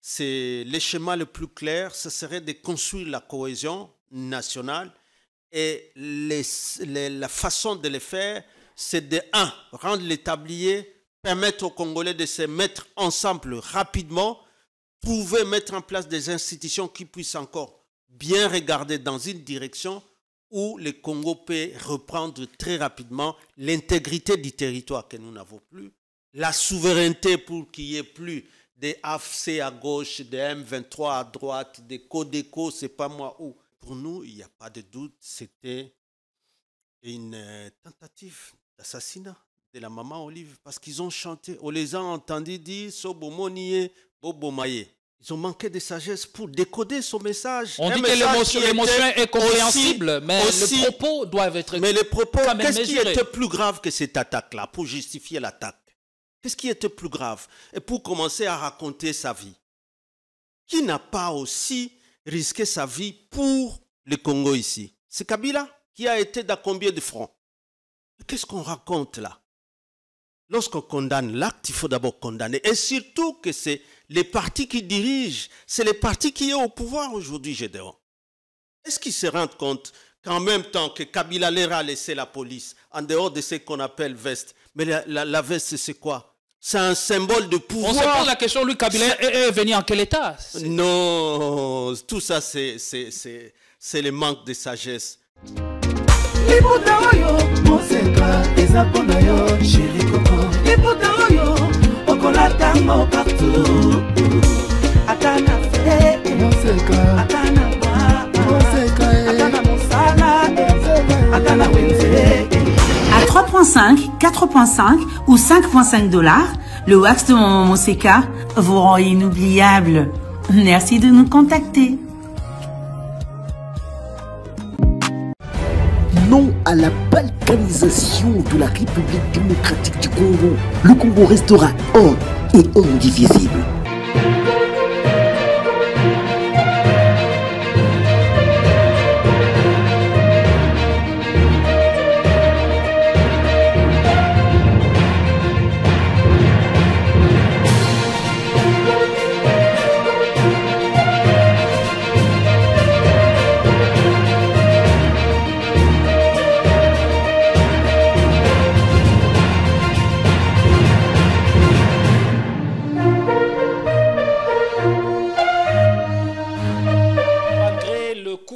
c'est le schéma le plus clair, ce serait de construire la cohésion nationale et la façon de le faire, c'est de, un, rendre l'établier, permettre aux Congolais de se mettre ensemble rapidement, pouvoir mettre en place des institutions qui puissent encore bien regarder dans une direction où le Congo peut reprendre très rapidement l'intégrité du territoire que nous n'avons plus, la souveraineté pour qu'il n'y ait plus des AFC à gauche, des M23 à droite, des Codeco, c'est pas moi où. Pour nous, il n'y a pas de doute, c'était une tentative d'assassinat de la maman Olive parce qu'ils ont chanté, on les a entendus dire Sobomonie, Bobomaye. Ils ont manqué de sagesse pour décoder son message. On dit que l'émotion est compréhensible, mais les propos doivent être. Mais les propos, qu'est-ce qui était plus grave que cette attaque-là pour justifier l'attaque? Qu'est-ce qui était plus grave? Et pour commencer à raconter sa vie. Qui n'a pas aussi risqué sa vie pour le Congo ici? C'est Kabila qui a été dans combien de fronts? Qu'est-ce qu'on raconte là? Lorsqu'on condamne l'acte, il faut d'abord condamner. Et surtout que c'est les partis qui dirigent, c'est les partis qui sont au pouvoir aujourd'hui, Gédéon. Est-ce qu'ils se rendent compte qu'en même temps que Kabila leur a laissé la police, en dehors de ce qu'on appelle veste, mais la veste c'est quoi? C'est un symbole de pouvoir. On se pose la question, lui, Kabila est venu en quel état? Non, tout ça c'est le manque de sagesse. À 3,5, 4,5 ou 5,5 $, le wax de Maman Moseka vous rend inoubliable. Merci de nous contacter. Non à la balkanisation de la République démocratique du Congo. Le Congo restera un et indivisible.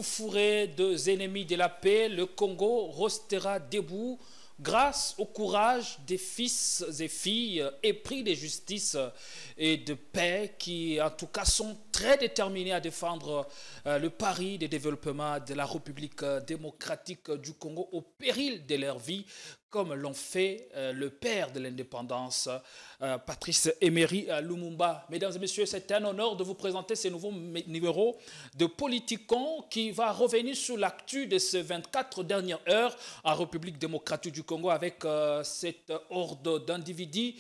Fourré des ennemis de la paix, le Congo restera debout grâce au courage des fils et filles épris de justice et de paix qui, en tout cas, sont très déterminés à défendre le pari de développement de la République démocratique du Congo au péril de leur vie, comme l'ont fait le père de l'indépendance, Patrice Emery Lumumba. Mesdames et messieurs, c'est un honneur de vous présenter ce nouveau numéro de Politicon qui va revenir sur l'actu de ces 24 dernières heures en République démocratique du Congo avec cette horde d'individus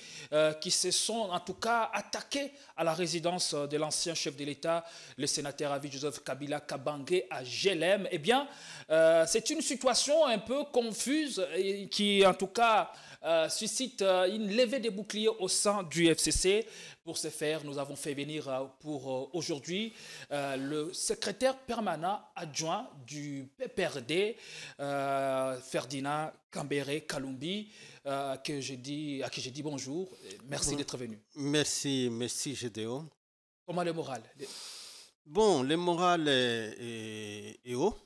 qui se sont en tout cas attaqués à la résidence de l'ancien chef de l'État, le sénateur Avi Joseph Kabila Kabange à Gelem. Eh bien, c'est une situation un peu confuse et qui en tout cas suscite une levée des boucliers au sein du FCC. Pour ce faire, nous avons fait venir pour aujourd'hui le secrétaire permanent adjoint du PPRD, Ferdinand Kambere Kalumbi, à qui j'ai dit bonjour. Merci d'être venu. Merci Gédéon. Comment le moral? Bon, le moral est haut.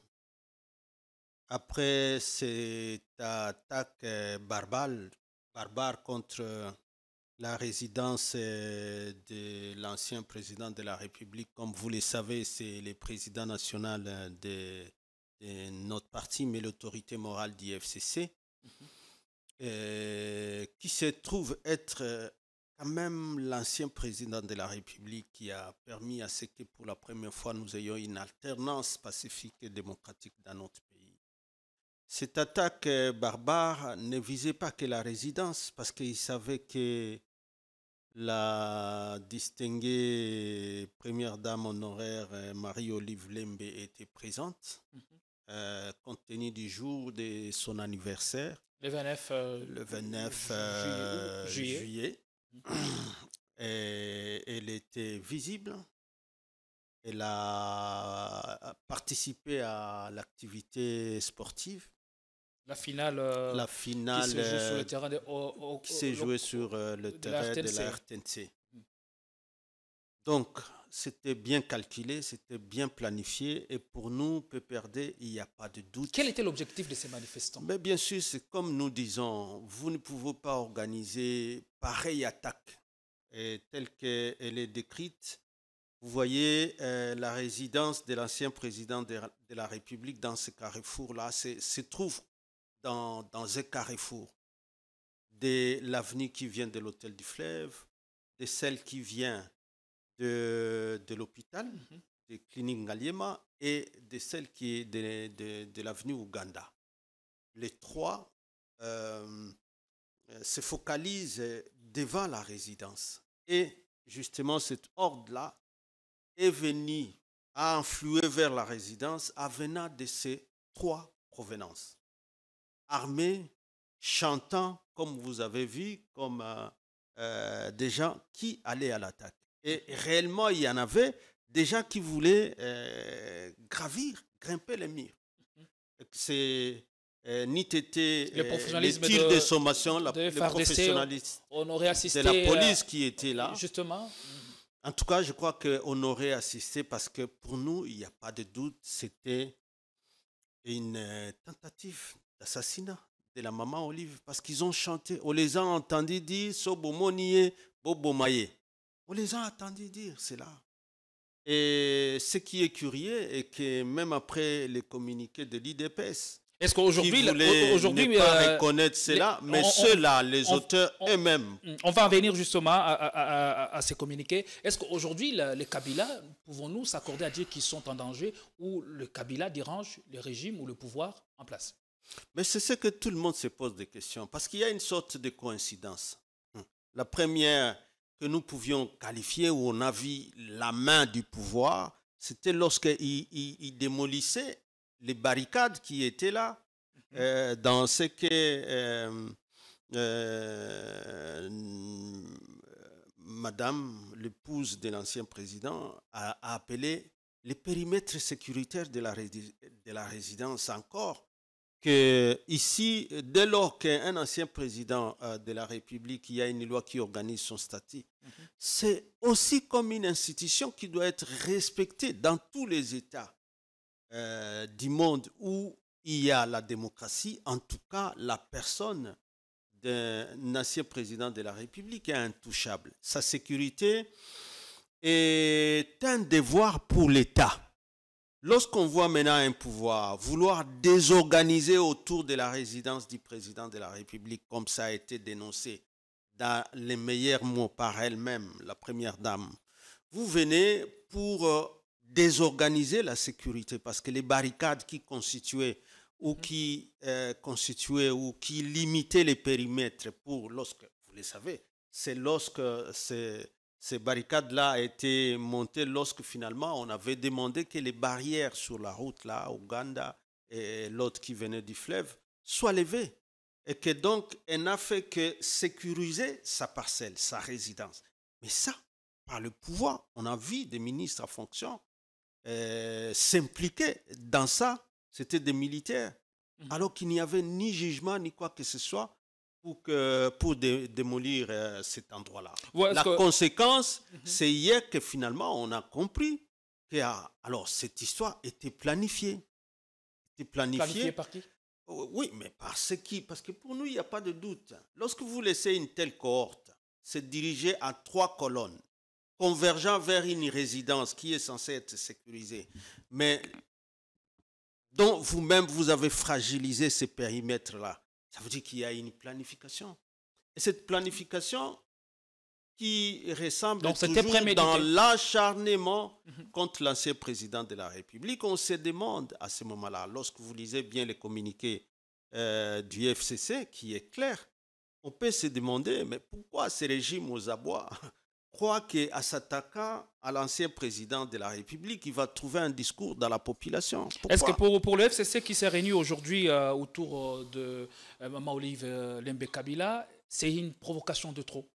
Après cette attaque barbare contre la résidence de l'ancien président de la République, comme vous le savez, c'est le président national de notre parti, mais l'autorité morale du FCC, qui se trouve être quand même l'ancien président de la République qui a permis à ce que pour la première fois nous ayons une alternance pacifique et démocratique dans notre pays. Cette attaque barbare ne visait pas que la résidence, parce qu'il savait que la distinguée première dame honoraire Marie-Olive Lembe était présente, compte tenu du jour de son anniversaire, le 29 juillet. Et elle était visible Elle a participé à l'activité sportive. La finale, La finale qui se joue sur le terrain qui s'est jouée sur le de terrain de la RTNC. Donc, c'était bien calculé, c'était bien planifié. Et pour nous, PPRD, il n'y a pas de doute. Quel était l'objectif de ces manifestants? Mais bien sûr, c'est comme nous disons, vous ne pouvez pas organiser pareille attaque telle qu'elle est décrite. Vous voyez la résidence de l'ancien président de la République dans ce carrefour-là se trouve dans un carrefour de l'avenue qui vient de l'hôtel du Fleuve, de celle qui vient de l'hôpital, des cliniques Ngaliema et de celle qui est de l'avenue Ouganda. Les trois se focalisent devant la résidence. Et justement, cet ordre-là est venu à influer vers la résidence en venant de ces trois provenances. Armés, chantant, comme vous avez vu, comme des gens qui allaient à l'attaque. Et réellement, il y en avait des gens qui voulaient grimper les murs. C'est ni été les tirs de sommation, le professionnalisme de la police qui était là. Justement. En tout cas, je crois qu'on aurait assisté parce que pour nous, il n'y a pas de doute, c'était une tentative d'assassinat de la maman Olive parce qu'ils ont chanté. On les a entendus dire « Sobomonie, Bobomaye ». On les a entendus dire cela. Et ce qui est curieux est que même après les communiqués de l'IDPS, est-ce qu'aujourd'hui, ne pas reconnaître cela, mais ceux-là, les auteurs eux-mêmes. On va en venir justement à ces communiqués. Est-ce qu'aujourd'hui, les Kabila, pouvons-nous s'accorder à dire qu'ils sont en danger ou le Kabila dérange le régime ou le pouvoir en place? Mais c'est ce que tout le monde se pose des questions, parce qu'il y a une sorte de coïncidence. La première que nous pouvions qualifier où on a vu la main du pouvoir, c'était lorsqu'il démolissait les barricades qui étaient là, dans ce que Madame, l'épouse de l'ancien président, a appelé les périmètres sécuritaires de la résidence encore. Que ici, dès lors qu'un ancien président de la République, il y a une loi qui organise son statut, c'est aussi comme une institution qui doit être respectée dans tous les États du monde où il y a la démocratie. En tout cas, la personne d'un ancien président de la République est intouchable. Sa sécurité est un devoir pour l'État. Lorsqu'on voit maintenant un pouvoir vouloir désorganiser autour de la résidence du président de la République, comme ça a été dénoncé dans les meilleurs mots par elle-même, la première dame, vous venez pour désorganiser la sécurité parce que les barricades qui constituaient ou qui limitaient les périmètres pour lorsque, vous le savez, c'est lorsque ces barricades-là ont été montées lorsque finalement on avait demandé que les barrières sur la route là, Ouganda et l'autre qui venait du fleuve, soient levées. Et que donc, elle n'a fait que sécuriser sa parcelle, sa résidence. Mais ça, par le pouvoir, on a vu des ministres en fonction s'impliquer dans ça. C'était des militaires. Alors qu'il n'y avait ni jugement, ni quoi que ce soit pour démolir cet endroit-là. Ouais, la conséquence, c'est hier que finalement, on a compris que alors, cette histoire était planifiée. Planifiée par qui? Oui, mais par ce qui? Parce que pour nous, il n'y a pas de doute. Lorsque vous laissez une telle cohorte se diriger en 3 colonnes, convergeant vers une résidence qui est censée être sécurisée, mais dont vous-même, vous avez fragilisé ces périmètres-là, ça veut dire qu'il y a une planification. Et cette planification qui ressemble toujours dans l'acharnement contre l'ancien président de la République, on se demande à ce moment-là, lorsque vous lisez bien les communiqués du FCC, qui est clair, on peut se demander, mais pourquoi ce régime aux abois croit qu'à s'attaquant à l'ancien président de la République, il va trouver un discours dans la population? Est-ce que pour le FCC qui s'est réuni aujourd'hui autour de Maman Olive Lembe Kabila, c'est une provocation de trop?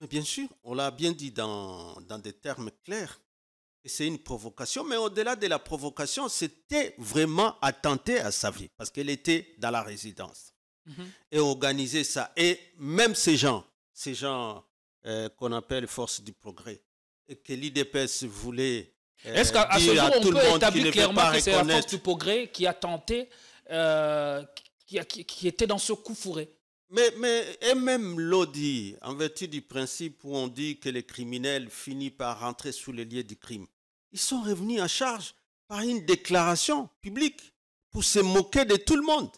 Mais bien sûr, on l'a bien dit dans des termes clairs. que c'est une provocation, mais au-delà de la provocation, c'était vraiment attenter à sa vie, parce qu'elle était dans la résidence. Et organiser ça. Et même ces gens qu'on appelle force du progrès, et que l'IDPS voulait est-ce qu'à ce jour, on peut établir clairement que c'est la force du progrès qui a tenté, qui était dans ce coup fourré? Et même l'ODI, en vertu du principe où on dit que les criminels finissent par rentrer sous les lieux du crime, ils sont revenus en charge par une déclaration publique pour se moquer de tout le monde.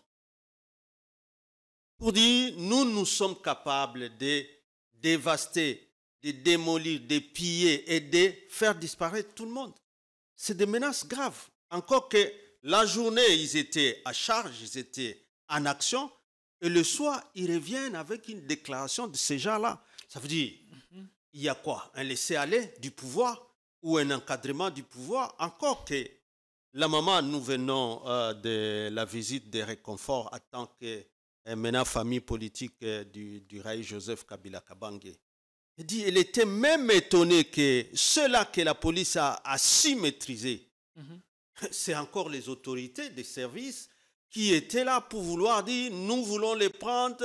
Pour dire, nous sommes capables de dévaster, de démolir, de piller et de faire disparaître tout le monde. C'est des menaces graves. Encore que la journée, ils étaient à charge, ils étaient en action, et le soir, ils reviennent avec une déclaration de ces gens-là. Ça veut dire, il y a quoi? Un laisser-aller du pouvoir ou un encadrement du pouvoir? Encore que la maman, nous venons de la visite de réconfort en tant que maintenant famille politique du Raï Joseph Kabila Kabange. Elle était même étonnée que ceux-là que la police a su maîtriser, c'est encore les autorités des services qui étaient là pour vouloir dire nous voulons les prendre,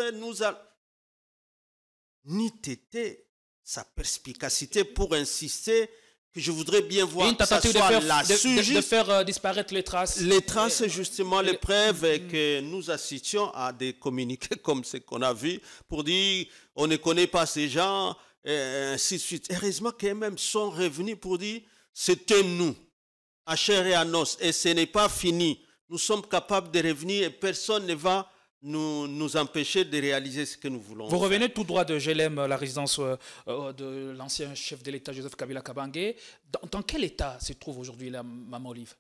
ni t'étais sa perspicacité pour insister que je voudrais bien voir que ça soit la SUJ de faire disparaître les traces. Les traces, justement, les preuves, et que nous assistions à des communiqués comme ce qu'on a vu pour dire on ne connaît pas ces gens, et ainsi de suite. Heureusement qu'eux-mêmes sont revenus pour dire c'était nous, à chair et à os, et ce n'est pas fini. Nous sommes capables de revenir et personne ne va nous empêcher de réaliser ce que nous voulons. Vous revenez tout droit de GLM, la résidence de l'ancien chef de l'État Joseph Kabila Kabange. Dans quel état se trouve aujourd'hui la maman Olive?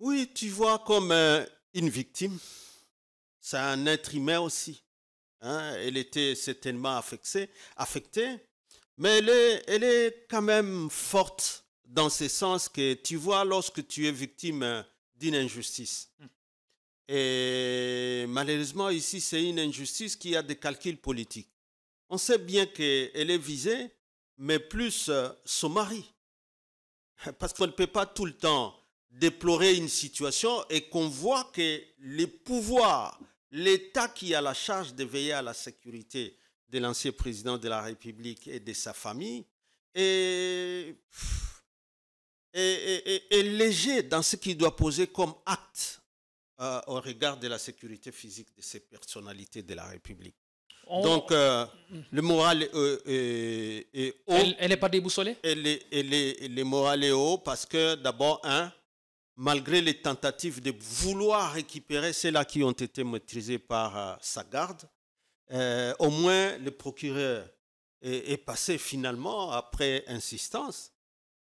Oui, tu vois, comme une victime. C'est un être humain aussi. Hein? Elle était certainement affectée, mais elle est quand même forte dans ce sens que tu vois, lorsque tu es victime d'une injustice. Et malheureusement, ici, c'est une injustice qui a des calculs politiques. On sait bien qu'elle est visée, mais plus son mari. Parce qu'on ne peut pas tout le temps déplorer une situation et qu'on voit que les pouvoirs, l'État qui a la charge de veiller à la sécurité de l'ancien président de la République et de sa famille est léger dans ce qu'il doit poser comme acte au regard de la sécurité physique de ces personnalités de la République. Donc, le moral est haut. Elle n'est pas déboussolée? Le moral est haut parce que, d'abord, malgré les tentatives de vouloir récupérer ceux-là qui ont été maîtrisés par sa garde, au moins le procureur est passé finalement, après insistance,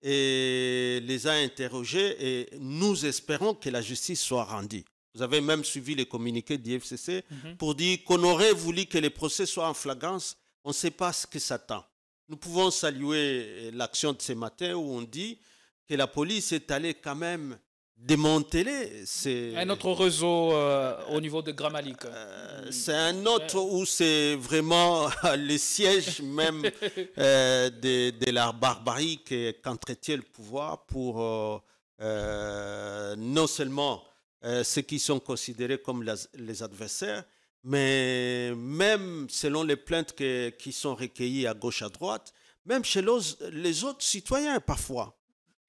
et les a interrogés, et nous espérons que la justice soit rendue. Vous avez même suivi les communiqués du FCC pour dire qu'on aurait voulu que les procès soient en flagrance. On ne sait pas ce que ça tend. Nous pouvons saluer l'action de ce matin où on dit que la police est allée quand même démanteler un autre réseau au niveau de Gramalik. C'est un autre où c'est vraiment le siège même de la barbarie qu'entretient le pouvoir pour non seulement ceux qui sont considérés comme les adversaires, mais même selon les plaintes qui sont recueillies à gauche, à droite, même chez les autres citoyens parfois.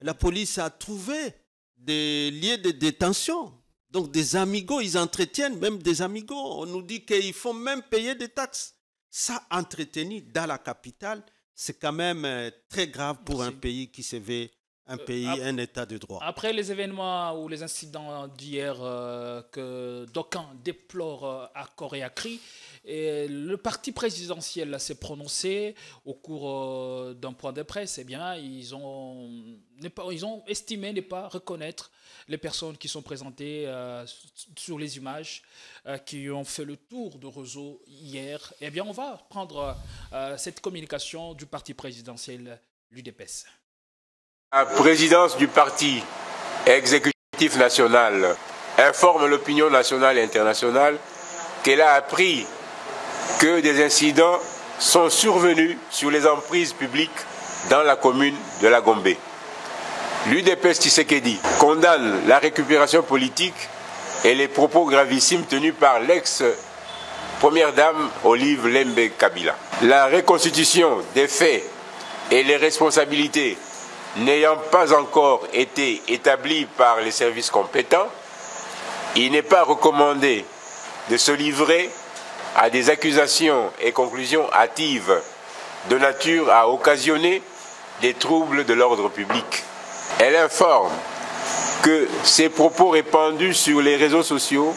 La police a trouvé des lieux de détention, donc des amigos, ils entretiennent même des amigos. On nous dit qu'il faut même payer des taxes. Ça, entretenu dans la capitale, c'est quand même très grave pour un pays qui se veut un État de droit. Après les événements ou les incidents d'hier que d'aucuns déplorent à corps et à cri, le parti présidentiel s'est prononcé au cours d'un point de presse. Eh bien, ils ont estimé ne pas reconnaître les personnes qui sont présentées sur les images qui ont fait le tour de réseau hier. Eh bien, on va prendre cette communication du parti présidentiel, l'UDPS. La présidence du parti exécutif national informe l'opinion nationale et internationale qu'elle a appris que des incidents sont survenus sur les emprises publiques dans la commune de la Gombe. L'UDPS Tshisekedi condamne la récupération politique et les propos gravissimes tenus par l'ex-première dame Olive Lembe Kabila. La reconstitution des faits et les responsabilités n'ayant pas encore été établies par les services compétents, il n'est pas recommandé de se livrer à des accusations et conclusions hâtives de nature à occasionner des troubles de l'ordre public. Elle informe que ces propos répandus sur les réseaux sociaux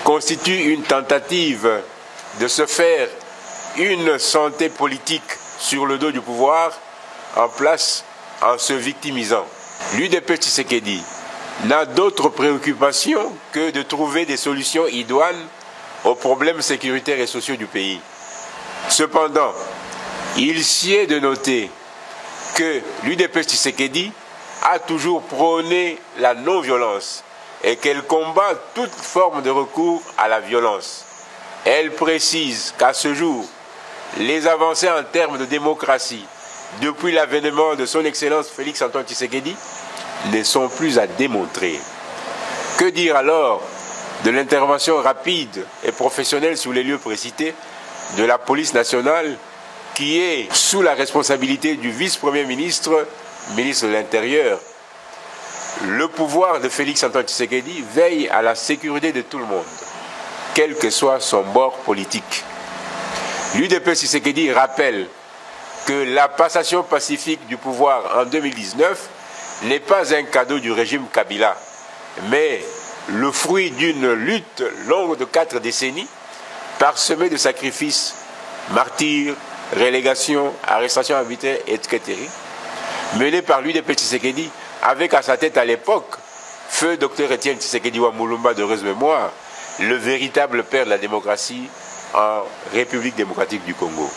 constituent une tentative de se faire une santé politique sur le dos du pouvoir en place en se victimisant. L'UDPS Tshisekedi n'a d'autre préoccupation que de trouver des solutions idoines aux problèmes sécuritaires et sociaux du pays. Cependant, il sied de noter que l'UDPS Tshisekedi a toujours prôné la non-violence et qu'elle combat toute forme de recours à la violence. Elle précise qu'à ce jour, les avancées en termes de démocratie depuis l'avènement de son Excellence Félix-Antoine Tshisekedi ne sont plus à démontrer. Que dire alors de l'intervention rapide et professionnelle sur les lieux précités de la police nationale qui est sous la responsabilité du vice-premier ministre, ministre de l'Intérieur. Le pouvoir de Félix-Antoine Tshisekedi veille à la sécurité de tout le monde, quel que soit son bord politique. L'UDPS Tshisekedi rappelle que la passation pacifique du pouvoir en 2019 n'est pas un cadeau du régime Kabila, mais le fruit d'une lutte longue de 4 décennies, parsemée de sacrifices, martyrs, relégations, arrestations arbitraires, etc., menée par l'UDPS Tshisekedi, avec à sa tête à l'époque, feu Dr Etienne Tshisekedi Wamulumba de heureuse mémoire, le véritable père de la démocratie en République démocratique du Congo.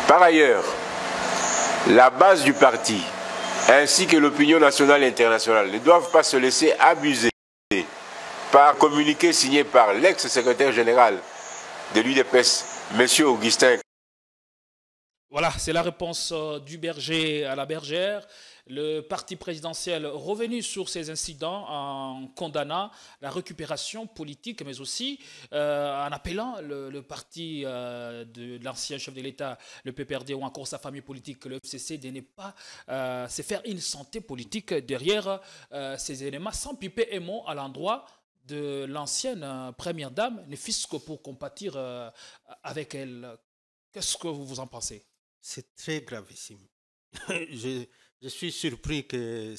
Par ailleurs, la base du parti, ainsi que l'opinion nationale et internationale, ne doivent pas se laisser abuser par communiqué signé par l'ex-secrétaire général de l'UDPS, M. Augustin. Voilà, c'est la réponse du berger à la bergère. Le parti présidentiel revenu sur ces incidents en condamnant la récupération politique, mais aussi en appelant le parti de l'ancien chef de l'État, le PPRD, ou encore sa famille politique, le FCC, de ne pas se faire une santé politique derrière ces éléments, sans piper un mot à l'endroit de l'ancienne première dame, ne fût-ce que pour compatir avec elle. Qu'est-ce que vous en pensez? C'est très gravissime. Je suis surpris que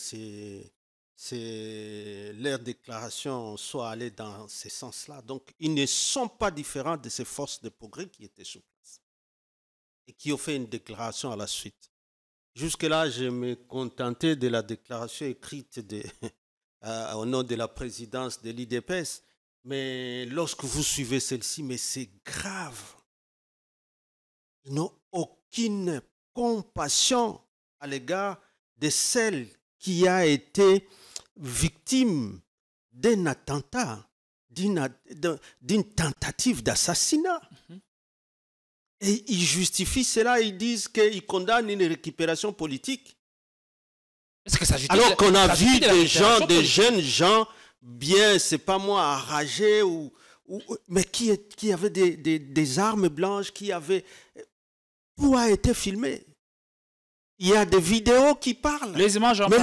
leurs déclarations soient allées dans ce sens-là. Donc, ils ne sont pas différents de ces forces de progrès qui étaient sur place et qui ont fait une déclaration à la suite. Jusque-là, je me contentais de la déclaration écrite au nom de la présidence de l'IDPS. Mais lorsque vous suivez celle-ci, mais c'est grave. Ils n'ont aucune compassion à l'égard de celle qui a été victime d'un attentat, d'une tentative d'assassinat. Et ils justifient cela, ils disent qu'ils condamnent une récupération politique. Alors qu'on a vu des jeunes gens, bien, c'est pas moi, enragés, mais qui avaient des armes blanches, qui avaient... Tout a été filmé. Il y a des vidéos qui parlent. Les images en parlent.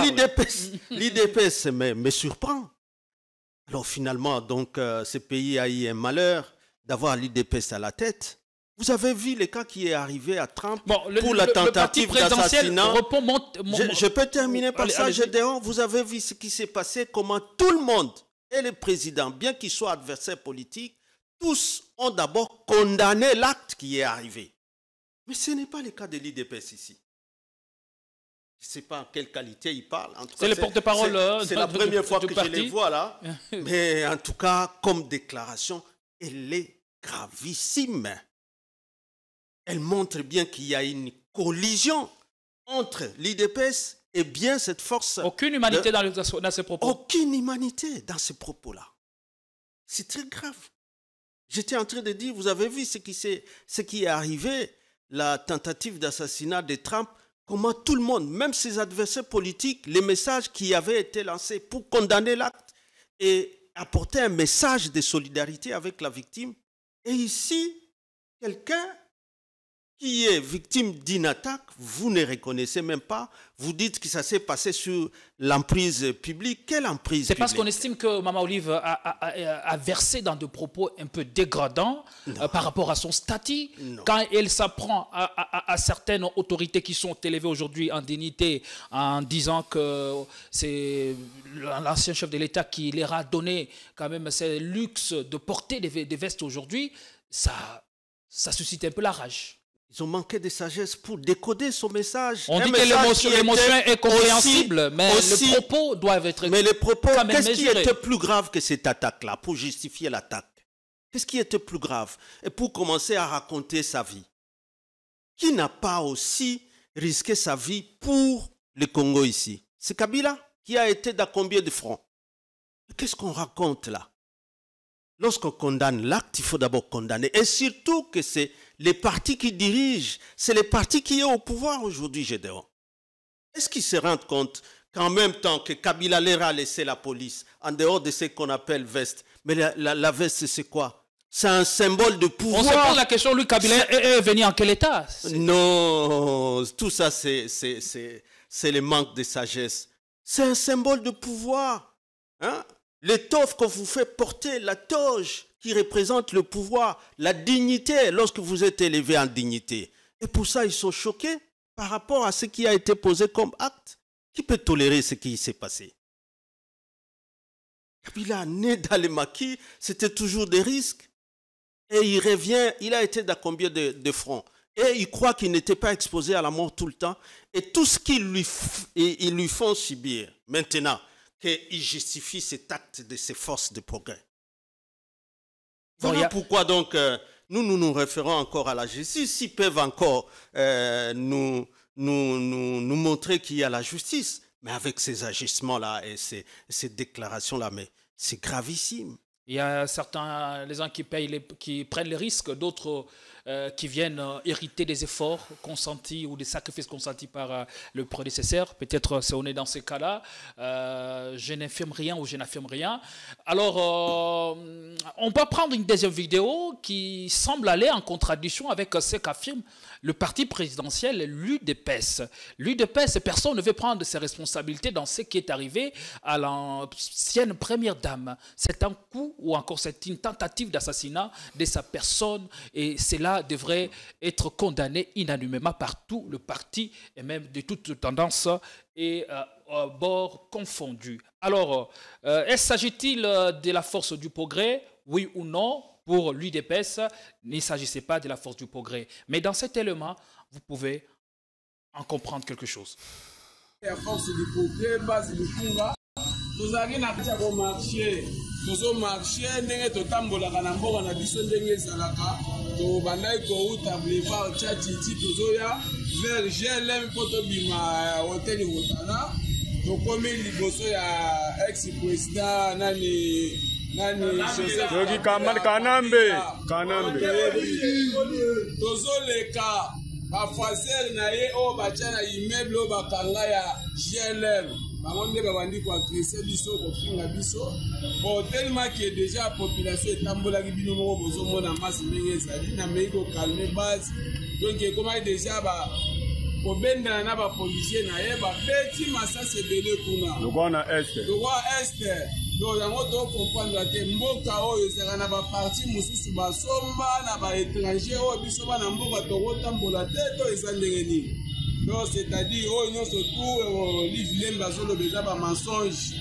L'IDPS me surprend. Alors finalement, donc, ce pays a eu un malheur d'avoir l'IDPS à la tête. Vous avez vu le cas qui est arrivé à Trump pour la tentative d'assassinat. Je peux terminer par ça, Gédéon. Vous avez vu ce qui s'est passé, comment tout le monde et le président, bien qu'ils soient adversaires politiques, tous ont d'abord condamné l'acte qui est arrivé. Mais ce n'est pas le cas de l'IDPS ici. Je ne sais pas en quelle qualité il parle. C'est le porte-parole. C'est la première fois que je les vois là. Mais en tout cas, comme déclaration, elle est gravissime. Elle montre bien qu'il y a une collision entre l'IDPS et bien cette force. Aucune humanité dans ces propos. Aucune humanité dans ces propos-là. C'est très grave. J'étais en train de dire, vous avez vu ce qui est arrivé, la tentative d'assassinat de Trump, comment tout le monde, même ses adversaires politiques, les messages qui avaient été lancés pour condamner l'acte et apporter un message de solidarité avec la victime. Et ici, quelqu'un qui est victime d'une attaque, vous ne reconnaissez même pas, vous dites que ça s'est passé sur l'emprise publique. Quelle emprise publique? C'est parce qu'on estime que Maman Olive a versé dans des propos un peu dégradants par rapport à son statut. Quand elle s'apprend à certaines autorités qui sont élevées aujourd'hui en dignité en disant que c'est l'ancien chef de l'État qui leur a donné quand même ce luxe de porter des vestes aujourd'hui, ça suscite un peu la rage. Ils ont manqué de sagesse pour décoder son message. On dit que l'émotion est compréhensible, mais les propos doivent être... Mais les propos, qu'est-ce qui était plus grave que cette attaque-là, pour justifier l'attaque? Qu'est-ce qui était plus grave? Et pour commencer à raconter sa vie. Qui n'a pas aussi risqué sa vie pour le Congo ici? C'est Kabila qui a été dans combien de fronts? Qu'est-ce qu'on raconte là? Lorsqu'on condamne l'acte, il faut d'abord condamner. Et surtout que c'est les partis qui dirigent, c'est les partis qui sont au pouvoir aujourd'hui, Gédéon. Est-ce qu'ils se rendent compte qu'en même temps que Kabila leur a laissé la police, en dehors de ce qu'on appelle veste, mais la veste, c'est quoi? C'est un symbole de pouvoir. On se pose la question, lui, Kabila est venu en quel état? Non, tout ça, c'est le manque de sagesse. C'est un symbole de pouvoir. Hein? L'étoffe qu'on vous fait porter, la toge qui représente le pouvoir, la dignité lorsque vous êtes élevé en dignité. Et pour ça, ils sont choqués par rapport à ce qui a été posé comme acte. Qui peut tolérer ce qui s'est passé? Kabila, né dans les maquis, c'était toujours des risques. Et il revient, il a été dans combien de fronts? Et il croit qu'il n'était pas exposé à la mort tout le temps. Et tout ce qu'ils lui font subir maintenant, qu'il justifie cet acte de ses forces de progrès. Voilà pourquoi donc nous référons encore à la justice. S'ils peuvent encore nous montrer qu'il y a la justice, mais avec ces agissements-là et ces déclarations-là, mais c'est gravissime. Il y a certains, les gens qui prennent les risques, d'autres qui viennent hériter des efforts consentis ou des sacrifices consentis par le prédécesseur. Peut-être si on est dans ces cas-là, je n'affirme rien ou je n'affirme rien. Alors, on peut prendre une deuxième vidéo qui semble aller en contradiction avec ce qu'affirme le parti présidentiel, l'UDPS. L'UDPS, personne ne veut prendre ses responsabilités dans ce qui est arrivé à l'ancienne première dame. C'est un coup ou encore c'est une tentative d'assassinat de sa personne et cela devrait être condamné unanimement par tout le parti et même de toute tendance et bord confondu. Alors, s'agit-il de la force du progrès, oui ou non? Pour l'UDPS, il ne s'agissait pas de la force du progrès. Mais dans cet élément, vous pouvez en comprendre quelque chose. La force du progrès, base du Kunga, nous avons marché. Nous marché, nous avons na mboka na biso ndenge ezalaka to bandai ko uta boulevard Tchatiti tozoya vers GLM poto bima hôtel Rotana to komi liboso ya ex-président nani Joseph Kanambe tozoleka bafaser na ye o batia na immeuble o bakanga ya GLM bango nde babandi koagrese biso kofinga biso bon tellement que déjà population etambolaki bino moko bozomona masi ndenge ezali na mei kokalme base donc ekomaki déjà kobendana na bapolisier na ye babeti masasi ebele kuna lokwa na este donc yango tocomprendre te mboka oyo ezalaka na baparti mosusu basomba na baétranger oyo biso bana mboka tokotambola te to eza ndenge nini. Donc c'est-à-dire oyo nyonso tout livre lemba azoloba eza bamensonge,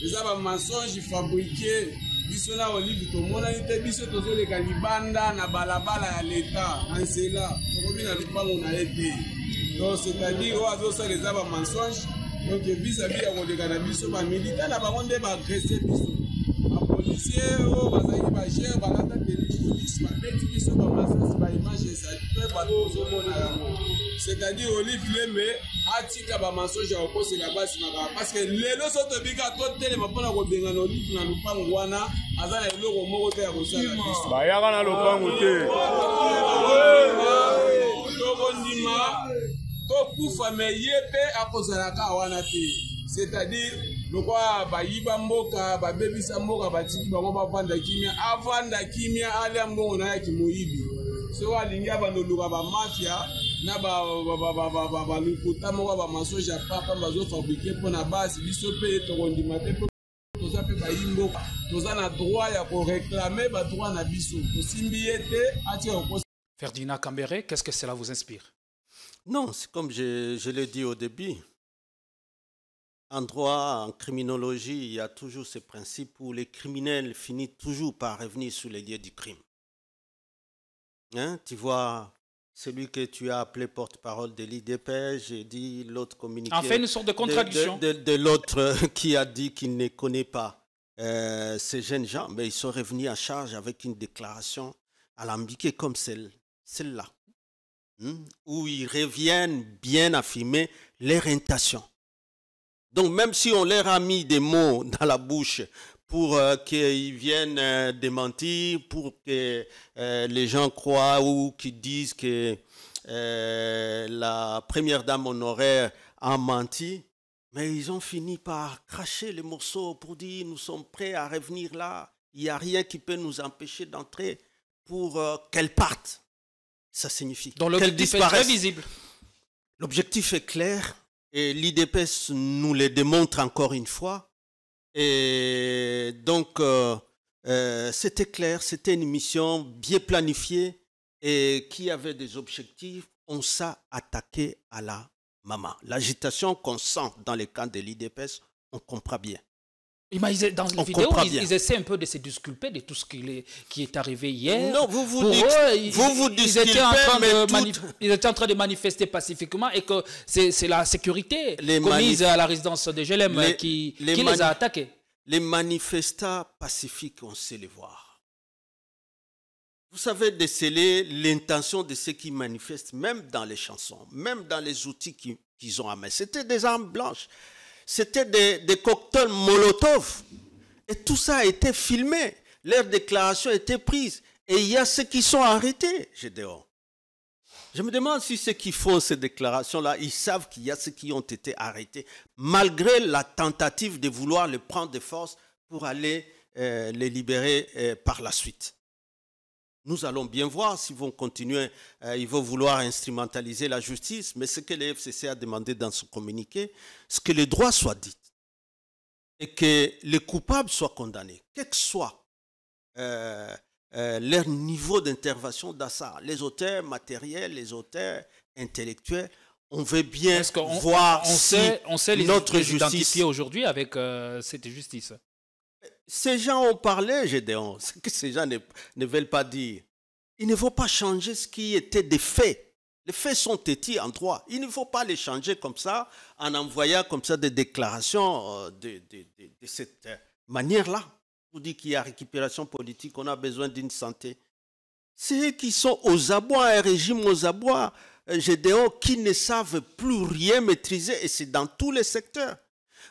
eza bamensonge fabriqué biso na olive tomonani te biso tozoleka libanda na balabala ya leta na nzela tokomi na lupango na ye te. Donc c'est-à-dire oyo azosala eza bamensonge. Donc vis-à-vis ya koleka na biso bamilita na bango nde baagrese biso bapolisier oyo bazalaki bagere balata télépolice babeti biso bamasasi baimage ezali mpe bato ozomona yango. C'est-à-dire Olive Lembe atika bamensonge ya kokosela basi makaka parce que lelo so tobika totelema mpona kobengana Olive na lupango wana aza na eloko moko te ya kosala biso bayaka na lupango te tokondima tokufa me ye mpe akozalaka wana te, c'est-à-dire lokwa bayiba mboka babebisa mboka batiki bango bavanda kimia avanda kimia alia mbongo na yaki moyibi so alingi abandoluka bamafia na balukuta moko bamasoja papa bazofabrike mpona basi biso mpe tokondima te mpo toza mpe bayimboka toza na droit ya koreklame badroit na biso tosimbi ye te atia kokosa. Ferdinand Cambéré, qu'est-ce que cela vous inspire? Non, c'est comme je l'ai dit au début. En droit, en criminologie, il y a toujours ce principe où les criminels finissent toujours par revenir sur les lieux du crime. Hein? Tu vois, celui que tu as appelé porte-parole de l'IDP, j'ai dit l'autre communiqué. En fait, une sorte de contradiction. De l'autre qui a dit qu'il ne connaît pas ces jeunes gens, mais ils sont revenus en charge avec une déclaration alambiquée comme celle-là, où ils reviennent bien affirmer leur intention. Donc, même si on leur a mis des mots dans la bouche pour qu'ils viennent démentir, pour que les gens croient ou qu'ils disent que la première dame honoraire a menti, mais ils ont fini par cracher les morceaux pour dire nous sommes prêts à revenir là, il n'y a rien qui peut nous empêcher d'entrer pour qu'elle parte. Ça signifie qu'elle disparaisse. L'objectif est très visible. L'objectif est clair. Et l'IDPS nous le démontre encore une fois. Et donc, c'était clair, c'était une mission bien planifiée et qui avait des objectifs. On s'est attaqué à la maman. L'agitation qu'on sent dans les camps de l'IDPS, on comprend bien. Dans les vidéos, ils essaient un peu de se disculper de tout ce qui est arrivé hier. Non, ils étaient en train de manifester pacifiquement et que c'est la sécurité commise à la résidence de Jelem qui les a attaqués. Les manifestants pacifiques, on sait les voir. Vous savez déceler l'intention de ceux qui manifestent, même dans les chansons, même dans les outils qu'ils ont à main. C'était des armes blanches. C'était des cocktails Molotov. Et tout ça a été filmé. Leurs déclarations étaient prises. Et il y a ceux qui sont arrêtés, Gédéon. Je me demande si ceux qui font ces déclarations-là, ils savent qu'il y a ceux qui ont été arrêtés, malgré la tentative de vouloir les prendre de force pour aller les libérer par la suite. Nous allons bien voir s'ils vont continuer, ils vont vouloir instrumentaliser la justice, mais ce que le FCC a demandé dans son communiqué, c'est que les droits soient dits et que les coupables soient condamnés, quel que soit leur niveau d'intervention dans ça. Les auteurs matériels, les auteurs intellectuels, on veut bien voir on sait notre justice identifier aujourd'hui avec cette justice. Ces gens ont parlé, Gédéon, ce que ces gens ne veulent pas dire. Il ne faut pas changer ce qui était des faits. Les faits sont étis en droit. Il ne faut pas les changer comme ça, en envoyant comme ça des déclarations de cette manière-là. On dit qu'il y a récupération politique, on a besoin d'une santé. C'est eux qui sont aux abois, un régime aux abois, Gédéon, qui ne savent plus rien maîtriser, et c'est dans tous les secteurs.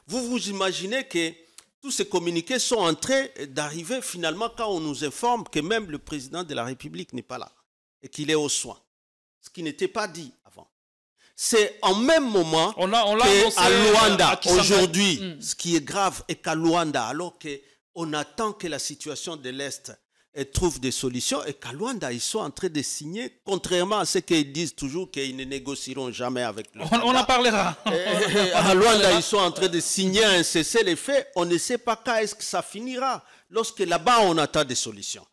Vous vous imaginez que tous ces communiqués sont en train d'arriver finalement quand on nous informe que même le président de la République n'est pas là et qu'il est aux soins. Ce qui n'était pas dit avant. C'est en même moment qu'à Luanda, aujourd'hui, ce qui est grave est qu'à Luanda, alors qu'on attend que la situation de l'Est trouve des solutions, et qu'à Luanda, ils sont en train de signer, contrairement à ce qu'ils disent toujours qu'ils ne négocieront jamais avec le Rwanda. On en parlera. À Luanda, ils sont en train de signer un cessez-le-feu. On ne sait pas quand est-ce que ça finira. Lorsque là-bas, on attend des solutions.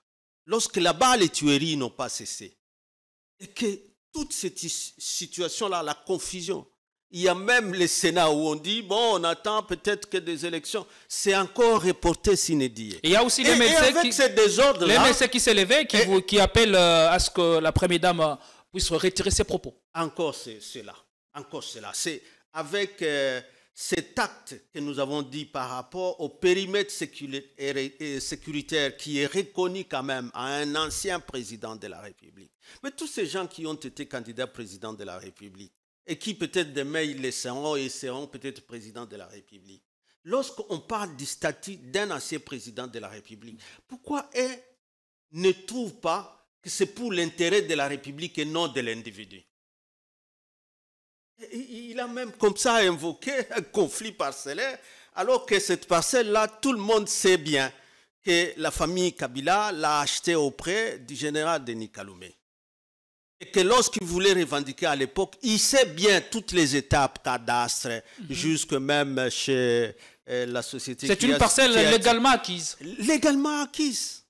Lorsque là-bas, les tueries n'ont pas cessé. Et que toute cette situation-là, la confusion, il y a même le Sénat où on dit, bon, on attend peut-être que des élections. C'est encore reporté sine die. Et il y a aussi les médecins qui s'est levé, qui appellent à ce que la première dame puisse retirer ses propos. Encore cela. Encore cela. C'est avec cet acte que nous avons dit par rapport au périmètre sécuritaire qui est reconnu quand même à un ancien président de la République. Mais tous ces gens qui ont été candidats président de la République, et qui peut-être demain ils le seront et seront peut-être président de la République. Lorsqu'on parle du statut d'un ancien président de la République, pourquoi eux ne trouvent pas que c'est pour l'intérêt de la République et non de l'individu? Il a même comme ça invoqué un conflit parcellaire, alors que cette parcelle-là, tout le monde sait bien que la famille Kabila l'a achetée auprès du général Denis Kaloumé. Et que lorsqu'il voulait revendiquer à l'époque, il sait bien toutes les étapes, cadastre, jusque même chez la société. C'est une parcelle légalement acquise. Légalement acquise.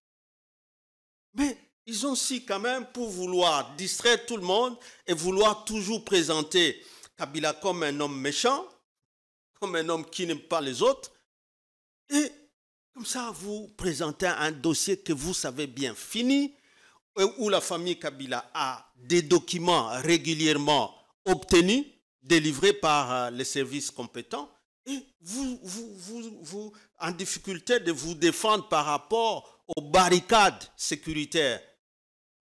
Mais ils ont aussi quand même, pour vouloir distraire tout le monde et vouloir toujours présenter Kabila comme un homme méchant, comme un homme qui n'aime pas les autres. Et comme ça, vous présentez un dossier que vous savez bien fini, où la famille Kabila a des documents régulièrement obtenus, délivrés par les services compétents, et vous en difficulté de vous défendre par rapport aux barricades sécuritaires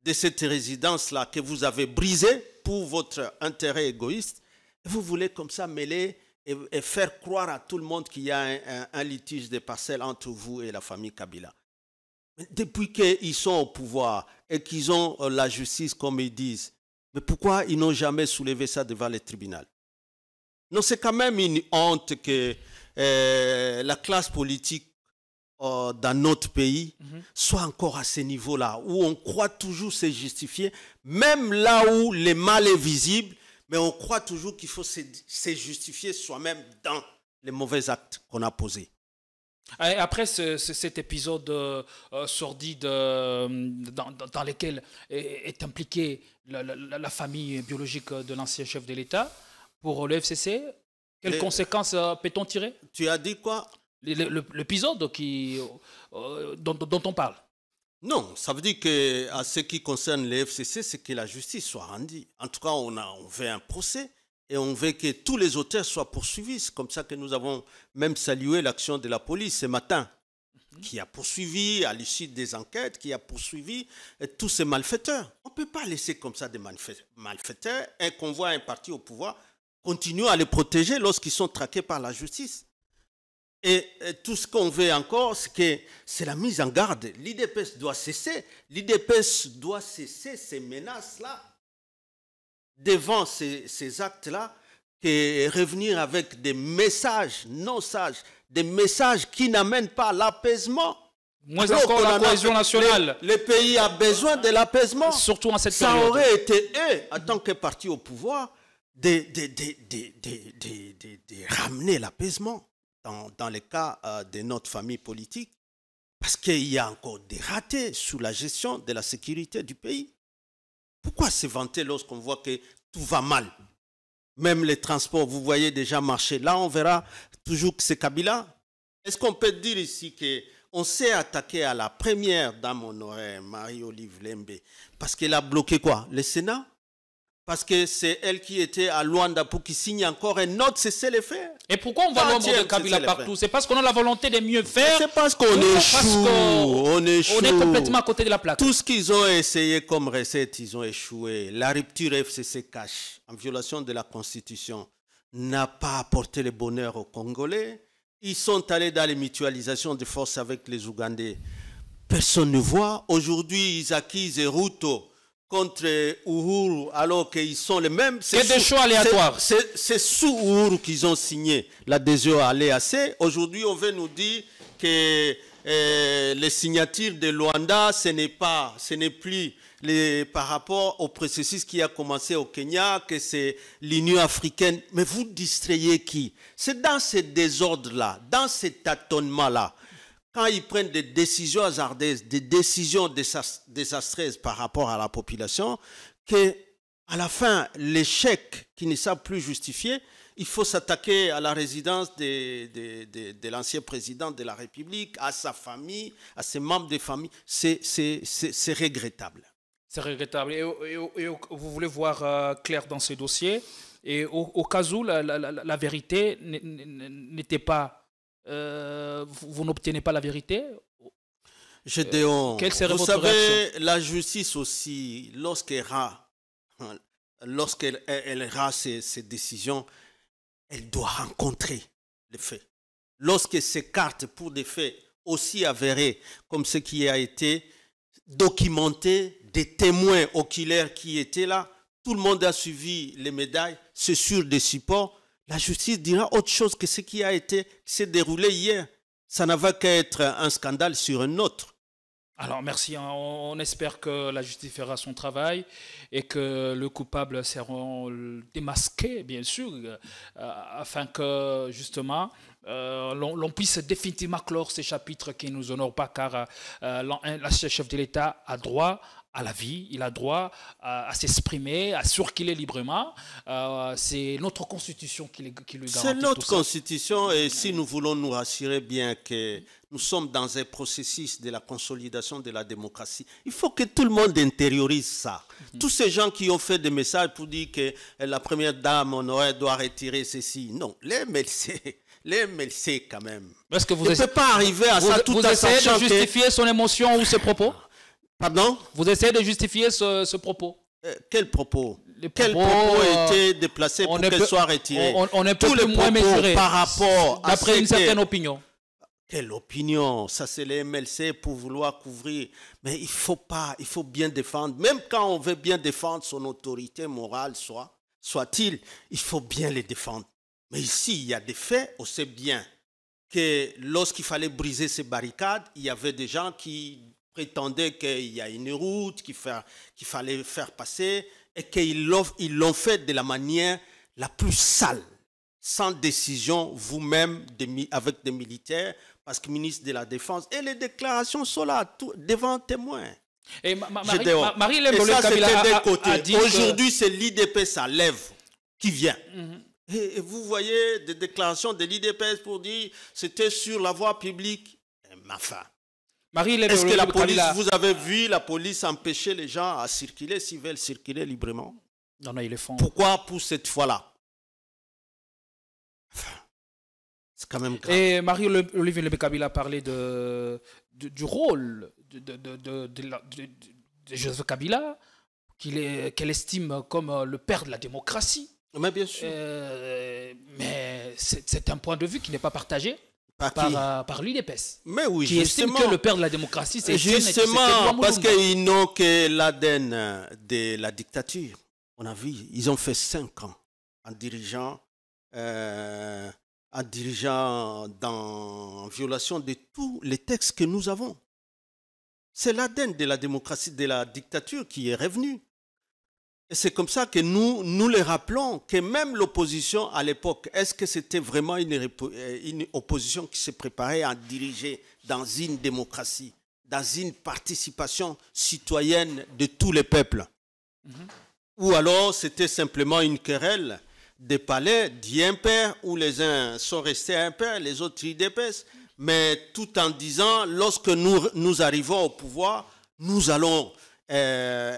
de cette résidence-là que vous avez brisée pour votre intérêt égoïste. Vous voulez comme ça mêler et faire croire à tout le monde qu'il y a un litige de parcelles entre vous et la famille Kabila. Depuis qu'ils sont au pouvoir et qu'ils ont la justice, comme ils disent, mais pourquoi ils n'ont jamais soulevé ça devant le tribunal? Non, c'est quand même une honte que la classe politique dans notre pays soit encore à ce niveau-là, où on croit toujours se justifier, même là où le mal est visible, mais on croit toujours qu'il faut se justifier soi-même dans les mauvais actes qu'on a posés. Après cet épisode sordide dans lequel est impliquée la famille biologique de l'ancien chef de l'État, pour le FCC, quelles conséquences peut-on tirer? Tu as dit quoi? L'épisode dont on parle. Non, ça veut dire qu'à ce qui concerne les FCC, c'est que la justice soit rendue. En tout cas, on veut un procès et on veut que tous les auteurs soient poursuivis. C'est comme ça que nous avons même salué l'action de la police ce matin, qui a poursuivi, à l'issue des enquêtes, qui a poursuivi tous ces malfaiteurs. On ne peut pas laisser comme ça des malfaiteurs, un convoi, un parti au pouvoir, continuer à les protéger lorsqu'ils sont traqués par la justice. Et tout ce qu'on veut encore, c'est la mise en garde. L'IDPS doit cesser. L'IDPS doit cesser ces menaces-là, devant ces actes-là, et revenir avec des messages non sages, des messages qui n'amènent pas à l'apaisement. Moins encore la cohésion nationale. Le pays a besoin de l'apaisement. Surtout en cette période. Ça aurait été eux, en tant que parti au pouvoir, de ramener l'apaisement. Dans le cas de notre famille politique, parce qu'il y a encore des ratés sous la gestion de la sécurité du pays. Pourquoi se vanter lorsqu'on voit que tout va mal? Même les transports, vous voyez déjà marcher. Là, on verra toujours que c'est Kabila. Est-ce qu'on peut dire ici qu'on s'est attaqué à la première dame honoraire, Marie-Olive Lembe, parce qu'elle a bloqué quoi? Le Sénat? Parce que c'est elle qui était à Luanda pour qu'il signe encore un autre cessez-le-faire. Et pourquoi on va l'ombre de Kabila partout? C'est parce qu'on a la volonté de mieux faire. C'est parce qu'on échoue. On est complètement à côté de la plaque. Tout ce qu'ils ont essayé comme recette, ils ont échoué. La rupture FCC cash, en violation de la Constitution, n'a pas apporté le bonheur aux Congolais. Ils sont allés dans les mutualisations de force avec les Ougandais. Personne ne voit. Aujourd'hui, ils acquisent Ruto contre Uhuru, alors qu'ils sont les mêmes. C'est des choix aléatoires. C'est sous Uhuru qu'ils ont signé l'adhésion à l'EAC. Aujourd'hui, on veut nous dire que les signatures de Luanda, ce n'est plus par rapport au processus qui a commencé au Kenya, que c'est l'Union africaine. Mais vous distrayez qui? C'est dans ce désordre-là, dans ce tâtonnement-là, quand ils prennent des décisions hasardeuses, des décisions désastreuses par rapport à la population, qu'à la fin, l'échec qui ne savent plus justifier, il faut s'attaquer à la résidence de l'ancien président de la République, à sa famille, à ses membres de famille. C'est regrettable. C'est regrettable. Et vous voulez voir clair dans ce dossier. Et au cas où la vérité n'était pas... vous n'obtenez pas la vérité? Quelle serait votre réaction? La justice aussi, lorsqu'elle rend ses décisions, elle doit rencontrer les faits. Lorsqu'elle s'écarte pour des faits aussi avérés comme ce qui a été documenté, des témoins oculaires qui étaient là, tout le monde a suivi les médailles, c'est sur des supports. La justice dira autre chose que ce qui s'est déroulé hier. Ça n'a pas qu'à être un scandale sur un autre. Alors merci, hein. On espère que la justice fera son travail et que le coupable sera démasqué, bien sûr, afin que justement l'on puisse définitivement clore ces chapitres qui ne nous honorent pas, car le chef de l'État a droit à la vie, il a droit à s'exprimer, à circuler librement. C'est notre constitution qui lui garantit. C'est notre tout constitution, et si nous voulons nous rassurer bien que nous sommes dans un processus de la consolidation de la démocratie, il faut que tout le monde intériorise ça. Tous ces gens qui ont fait des messages pour dire que la première dame honoraire doit retirer ceci, non, les MLC quand même. Est-ce que vous ne peut pas arriver à ça tout en sachant que... Vous essayez de justifier son émotion ou ses propos? Pardon? Vous essayez de justifier ce propos? Quel propos? Quel propos était déplacé pour qu'elle soit retirée? On ne peut tous plus les moins propos mesurer par rapport à d'après une certaine opinion. Quelle opinion? Ça, c'est les MLC pour vouloir couvrir. Mais il faut bien défendre. Même quand on veut bien défendre son autorité morale, soit-il, il faut bien les défendre. Mais ici, il y a des faits. On sait bien que lorsqu'il fallait briser ces barricades, il y avait des gens qui prétendaient qu'il y a une route qu'il fallait faire passer et qu'ils l'ont fait de la manière la plus sale, sans décision, vous-même, avec des militaires, parce que ministre de la Défense, et les déclarations sont là, devant témoins. Et Marie Lembele Kabila a dit aujourd'hui, c'est l'IDPS à lève qui vient. Et vous voyez des déclarations de l'IDPS pour dire c'était sur la voie publique. Ma fin. Est-ce que la police, vous avez vu la police empêcher les gens à circuler s'ils veulent circuler librement? Non, ils le font. Pourquoi pour cette fois-là? C'est quand même grave. Et Marie-Olivier Lembele Kabila a parlé du rôle de Joseph Kabila, qu'elle estime comme le père de la démocratie. Mais bien sûr. Mais c'est un point de vue qui n'est pas partagé par l'UDPS. Mais oui, qui estime que le père de la démocratie, c'est justement parce qu'ils n'ont que l'ADN de la dictature. On a vu, ils ont fait 5 ans en dirigeant en violation de tous les textes que nous avons. C'est l'ADN de la démocratie, de la dictature qui est revenu. Et c'est comme ça que nous les rappelons que même l'opposition à l'époque, est-ce que c'était vraiment une opposition qui se préparait à diriger dans une démocratie, dans une participation citoyenne de tous les peuples? Ou alors c'était simplement une querelle des palais d'impairs où les uns sont restés impairs, les autres IDPS, mais tout en disant lorsque nous arrivons au pouvoir, nous allons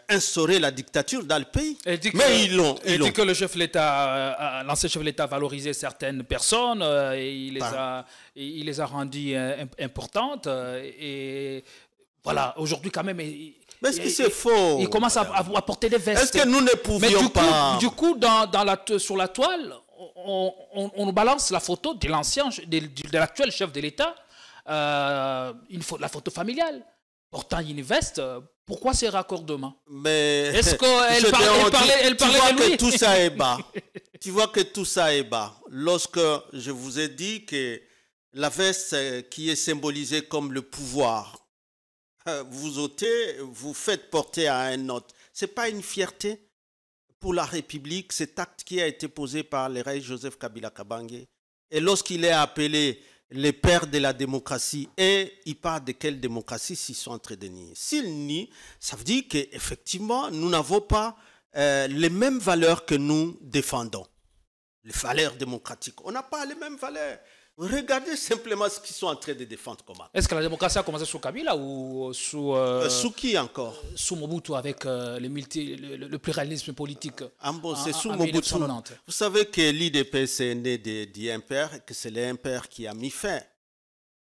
instaurer la dictature dans le pays. Mais ils l'ont. Il dit que le chef de l'État, l'ancien chef de l'État a valorisé certaines personnes et il les a rendues importantes. Et voilà, aujourd'hui quand même... Mais est-ce que c'est faux? Il commence à porter des vestes. Est-ce que nous ne pouvions pas... Du coup, sur la toile, on balance la photo de l'actuel chef de l'État, la photo familiale, portant une veste. Pourquoi ces raccordements? Mais est-ce qu'elle parlait de lui? Tout ça est bas. Tu vois que tout ça est bas. Lorsque je vous ai dit que la veste qui est symbolisée comme le pouvoir, vous ôtez, vous faites porter à un autre. Ce n'est pas une fierté pour la République, cet acte qui a été posé par le roi Joseph Kabila Kabange. Et lorsqu'il est appelé les pères de la démocratie, et il parle de quelle démocratie s'ils sont en train de nier. S'ils nient, ça veut dire qu'effectivement, nous n'avons pas les mêmes valeurs que nous défendons. Les valeurs démocratiques. On n'a pas les mêmes valeurs. Regardez simplement ce qu'ils sont en train de défendre comme acte. Est-ce que la démocratie a commencé sous Kabila ou sous... sous qui encore? Sous Mobutu avec le pluralisme politique. Bon, c'est sous Mobutu. Vous savez que l'IDPS est né d'IMPR et que c'est l'IMPR qui a mis fin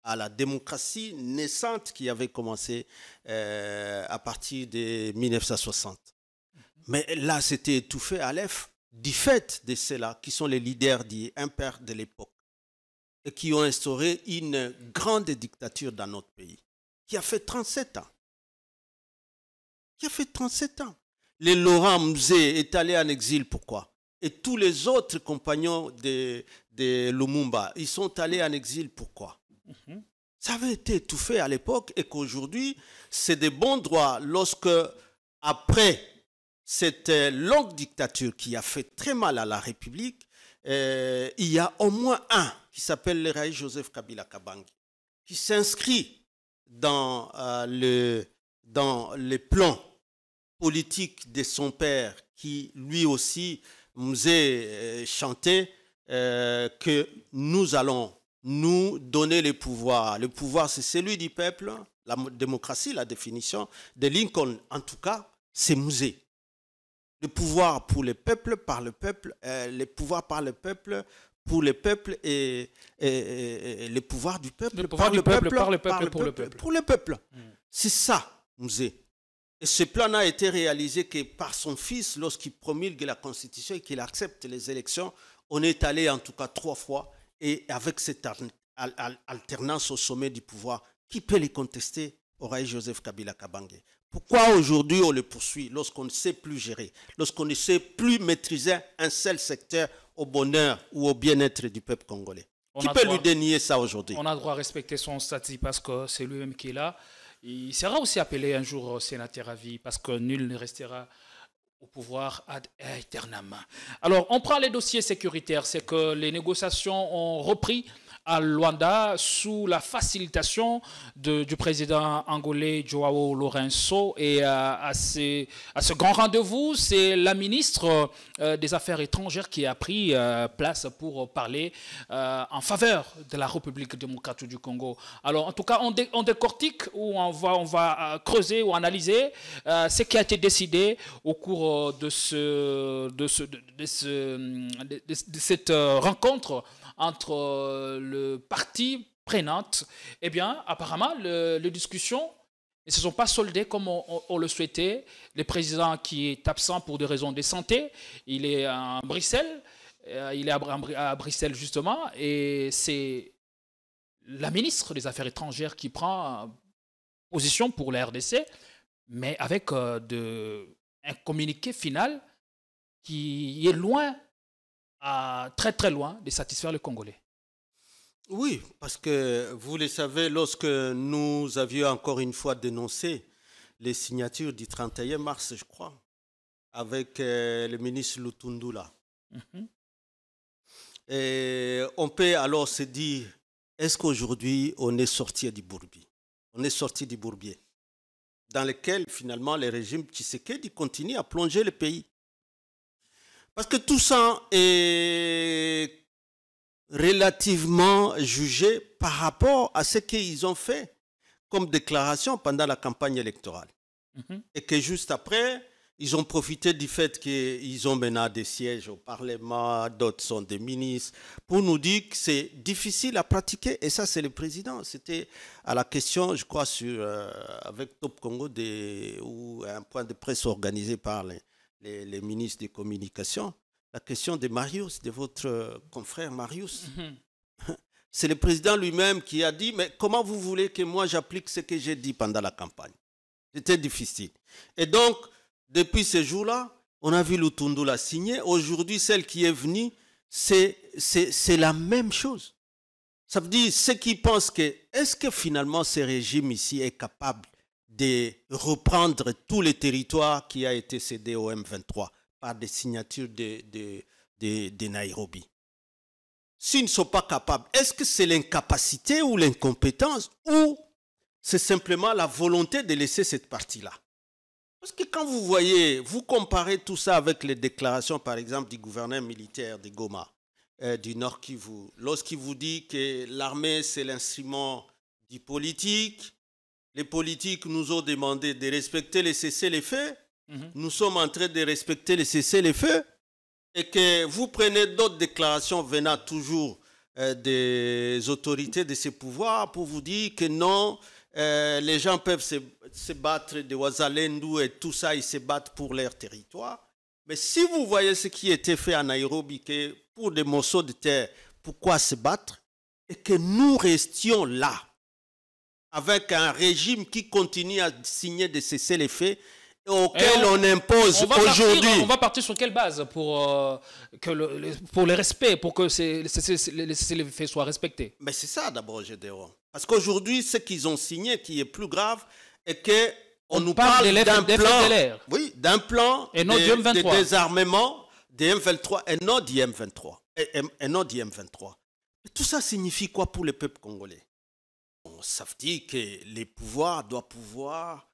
à la démocratie naissante qui avait commencé à partir de 1960. Mais là, c'était étouffé à l'EF du fait de ceux-là qui sont les leaders d'IMPR de l'époque, et qui ont instauré une grande dictature dans notre pays, qui a fait 37 ans. Qui a fait 37 ans. Le Laurent Mzee est allé en exil, pourquoi? Et tous les autres compagnons de Lumumba, ils sont allés en exil, pourquoi? Ça avait été étouffé à l'époque et qu'aujourd'hui, c'est des bons droits lorsque, après cette longue dictature qui a fait très mal à la République, il y a au moins un qui s'appelle le Rai Joseph Kabila Kabange, qui s'inscrit dans les plans politiques de son père, qui lui aussi nous chanté que nous allons nous donner les pouvoirs. Le pouvoir, c'est celui du peuple. La démocratie, la définition de Lincoln, en tout cas, c'est Musée. Le pouvoir pour le peuple, par le peuple, le pouvoir par le peuple, pour le peuple et le pouvoir du peuple, le pouvoir du peuple, par le peuple, pour le peuple. Pour le peuple. C'est ça, Musée. Et ce plan n'a été réalisé que par son fils lorsqu'il promulgue la Constitution et qu'il accepte les élections. On est allé en tout cas 3 fois et avec cette alternance au sommet du pouvoir, qui peut les contester? Aurait Joseph Kabila Kabange. Pourquoi aujourd'hui on le poursuit lorsqu'on ne sait plus gérer, lorsqu'on ne sait plus maîtriser un seul secteur au bonheur ou au bien-être du peuple congolais? Qui peut lui dénier ça aujourd'hui? On a droit à respecter son statut parce que c'est lui-même qui est là. Il sera aussi appelé un jour sénateur à vie parce que nul ne restera au pouvoir ad aeternam. Alors, on prend les dossiers sécuritaires. C'est que les négociations ont repris à Luanda sous la facilitation du président angolais Joao Lourenço. Et à ce grand rendez-vous, c'est la ministre des Affaires étrangères qui a pris place pour parler en faveur de la République démocratique du Congo. Alors, en tout cas, on décortique ou on va creuser ou analyser ce qui a été décidé au cours de cette rencontre entre le parti prenante. Eh bien, apparemment, les discussions ne se sont pas soldées comme on le souhaitait. Le président qui est absent pour des raisons de santé, il est à Bruxelles, à Bruxelles justement, et c'est la ministre des Affaires étrangères qui prend position pour la RDC, mais avec un communiqué final qui est loin, très très loin de satisfaire le Congolais. Oui, parce que vous le savez, lorsque nous avions encore une fois dénoncé les signatures du 31 mars, je crois, avec le ministre Lutundula, et on peut alors se dire, est-ce qu'aujourd'hui on est sorti du bourbier? On est sorti du bourbier, dans lequel finalement le régime Tshisekedi continue à plonger le pays. Parce que tout ça est relativement jugé par rapport à ce qu'ils ont fait comme déclaration pendant la campagne électorale. Et que juste après, ils ont profité du fait qu'ils ont maintenant des sièges au Parlement, d'autres sont des ministres, pour nous dire que c'est difficile à pratiquer. Et ça, c'est le président. C'était à la question, je crois, avec Top Congo, ou un point de presse organisé par les ministres des communications, la question de Marius, de votre confrère Marius. C'est le président lui-même qui a dit, mais comment vous voulez que moi j'applique ce que j'ai dit pendant la campagne? C'était difficile. Et donc, depuis ce jour-là, on a vu Lutundula signer. Aujourd'hui, celle qui est venue, c'est la même chose. Ça veut dire, ceux qui pensent que, est-ce que finalement ce régime ici est capable de reprendre tous les territoires qui a été cédé au M23 par des signatures de Nairobi? S'ils ne sont pas capables, est-ce que c'est l'incapacité ou l'incompétence ou c'est simplement la volonté de laisser cette partie-là? Parce que quand vous voyez, vous comparez tout ça avec les déclarations, par exemple, du gouverneur militaire de Goma, du Nord Kivu, lorsqu'il vous dit que l'armée, c'est l'instrument du politique, les politiques nous ont demandé de respecter les cessez-le-feu, nous sommes en train de respecter les cessez-le-feu, et que vous prenez d'autres déclarations venant toujours des autorités de ces pouvoirs pour vous dire que non, les gens peuvent se battre de Ouazalendou et tout ça, ils se battent pour leur territoire. Mais si vous voyez ce qui était fait à Nairobi, que pour des morceaux de terre, pourquoi se battre? Et que nous restions là, avec un régime qui continue à signer des cessez-le-feu, auquel on impose aujourd'hui. On va partir sur quelle base pour le respect, pour que les faits soient respectés? Mais c'est ça d'abord, Gédéon. Parce qu'aujourd'hui, ce qu'ils ont signé, qui est plus grave, est qu'on nous parle d'un plan, oui, d'un plan de désarmement des M23 et non du M23. Et non du M23. Et tout ça signifie quoi pour le peuple congolais? Ça veut dire que les pouvoirs doivent pouvoir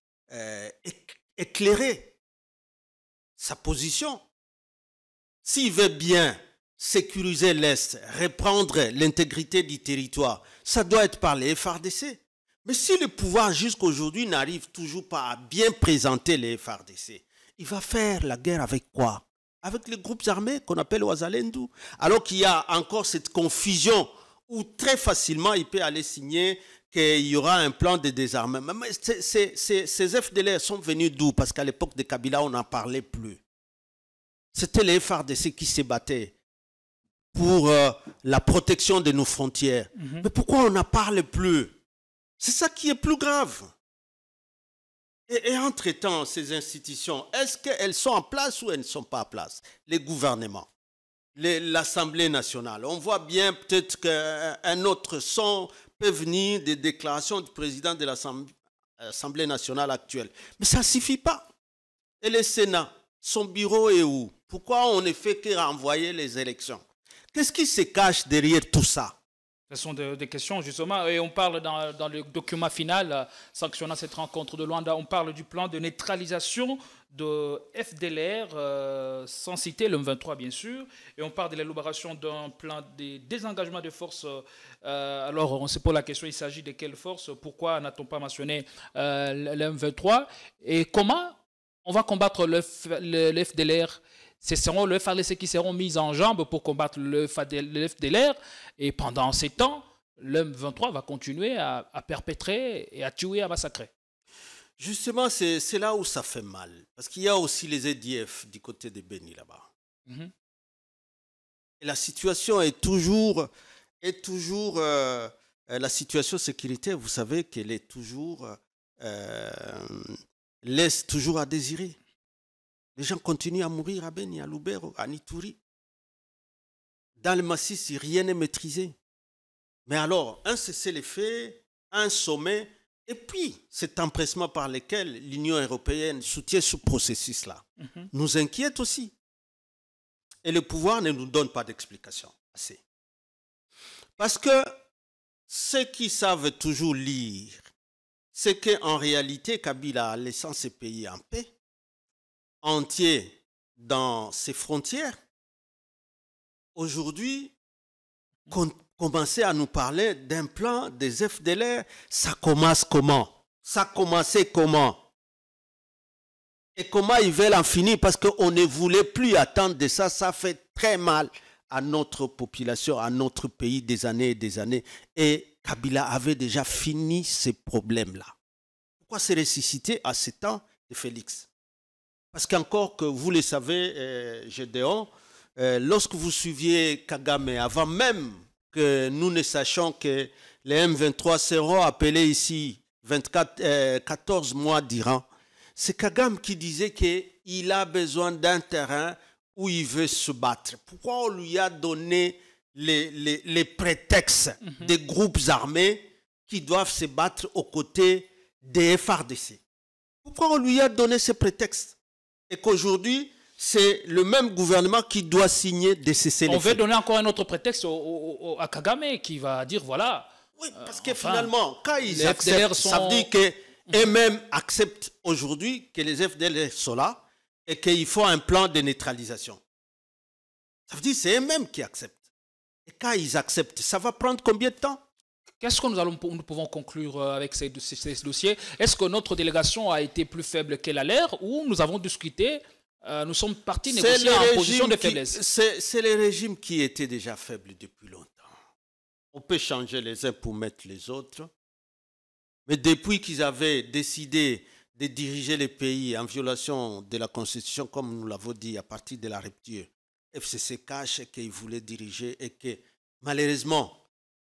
éclairer sa position. S'il veut bien sécuriser l'Est, reprendre l'intégrité du territoire, ça doit être par les FARDC. Mais si le pouvoir jusqu'à aujourd'hui n'arrive toujours pas à bien présenter les FARDC, il va faire la guerre avec quoi? Avec les groupes armés qu'on appelle Ouazalendou. Alors qu'il y a encore cette confusion où très facilement il peut aller signer qu'il y aura un plan de désarmement. Mais ces FDLR sont venus d'où? Parce qu'à l'époque de Kabila, on n'en parlait plus. C'était les FARDC qui se battaient pour la protection de nos frontières. Mais pourquoi on n'en parle plus? C'est ça qui est plus grave. Et entre-temps, ces institutions, est-ce qu'elles sont en place ou elles ne sont pas en place? Les gouvernements, l'Assemblée nationale. On voit bien peut-être qu'un autre son peut venir des déclarations du président de l'Assemblée nationale actuelle. Mais ça ne suffit pas. Et le Sénat, son bureau est où? Pourquoi on ne fait que renvoyer les élections? Qu'est-ce qui se cache derrière tout ça? Ce sont des questions, justement, et on parle dans le document final sanctionnant cette rencontre de Luanda, on parle du plan de neutralisation de FDLR, sans citer le M23, bien sûr, et on parle de l'élaboration d'un plan de désengagement de forces. Alors, on se pose la question, il s'agit de quelles forces? Pourquoi n'a-t-on pas mentionné le M23? Et comment on va combattre le FDLR? Ce seront le FARDC qui seront mis en jambe pour combattre le FDLR. Et pendant ces temps, le M23 va continuer à perpétrer et à tuer, à massacrer. Justement, c'est là où ça fait mal. Parce qu'il y a aussi les EDF du côté de Beni là-bas. Et la situation est toujours la situation sécuritaire, vous savez qu'elle est toujours, laisse toujours à désirer. Les gens continuent à mourir à Beni, à Lubero, à Nituri. Dans le massif, rien n'est maîtrisé. Mais alors, un cessez-le-feu, un sommet, et puis cet empressement par lequel l'Union européenne soutient ce processus-là, nous inquiète aussi. Et le pouvoir ne nous donne pas d'explication assez. Parce que ceux qui savent toujours lire, c'est qu'en réalité, Kabila, laissant ces pays en paix, entier dans ses frontières, aujourd'hui, commencer à nous parler d'un plan des FDLR, ça commence comment? Ça commençait comment? Et comment ils veulent en finir? Parce qu'on ne voulait plus attendre de ça, ça fait très mal à notre population, à notre pays des années et des années. Et Kabila avait déjà fini ces problèmes-là. Pourquoi se ressusciter à ce temps de Félix? Parce qu'encore que vous le savez, Gédéon, lorsque vous suiviez Kagame, avant même que nous ne sachions que les M23 seront appelés ici 14 mois durant, c'est Kagame qui disait qu'il a besoin d'un terrain où il veut se battre. Pourquoi on lui a donné les prétextes des groupes armés qui doivent se battre aux côtés des FARDC? Pourquoi on lui a donné ces prétextes? Et qu'aujourd'hui, c'est le même gouvernement qui doit signer des cessez-le-feu. On veut donner encore un autre prétexte à Kagame qui va dire voilà. Oui, parce que finalement, quand ils acceptent, ça veut dire qu'eux-mêmes acceptent aujourd'hui que les FDLR sont là et qu'il faut un plan de neutralisation. Ça veut dire que c'est eux-mêmes qui acceptent. Et quand ils acceptent, ça va prendre combien de temps? Qu'est-ce que nous pouvons conclure avec ces dossiers? Est-ce que notre délégation a été plus faible qu'elle a l'air ou nous avons discuté, nous sommes partis négocier en position de faiblesse? C'est les régimes qui étaient déjà faibles depuis longtemps. On peut changer les uns pour mettre les autres. Mais depuis qu'ils avaient décidé de diriger les pays en violation de la Constitution, comme nous l'avons dit à partir de la rupture, FCC cache qu'ils voulaient diriger et que malheureusement,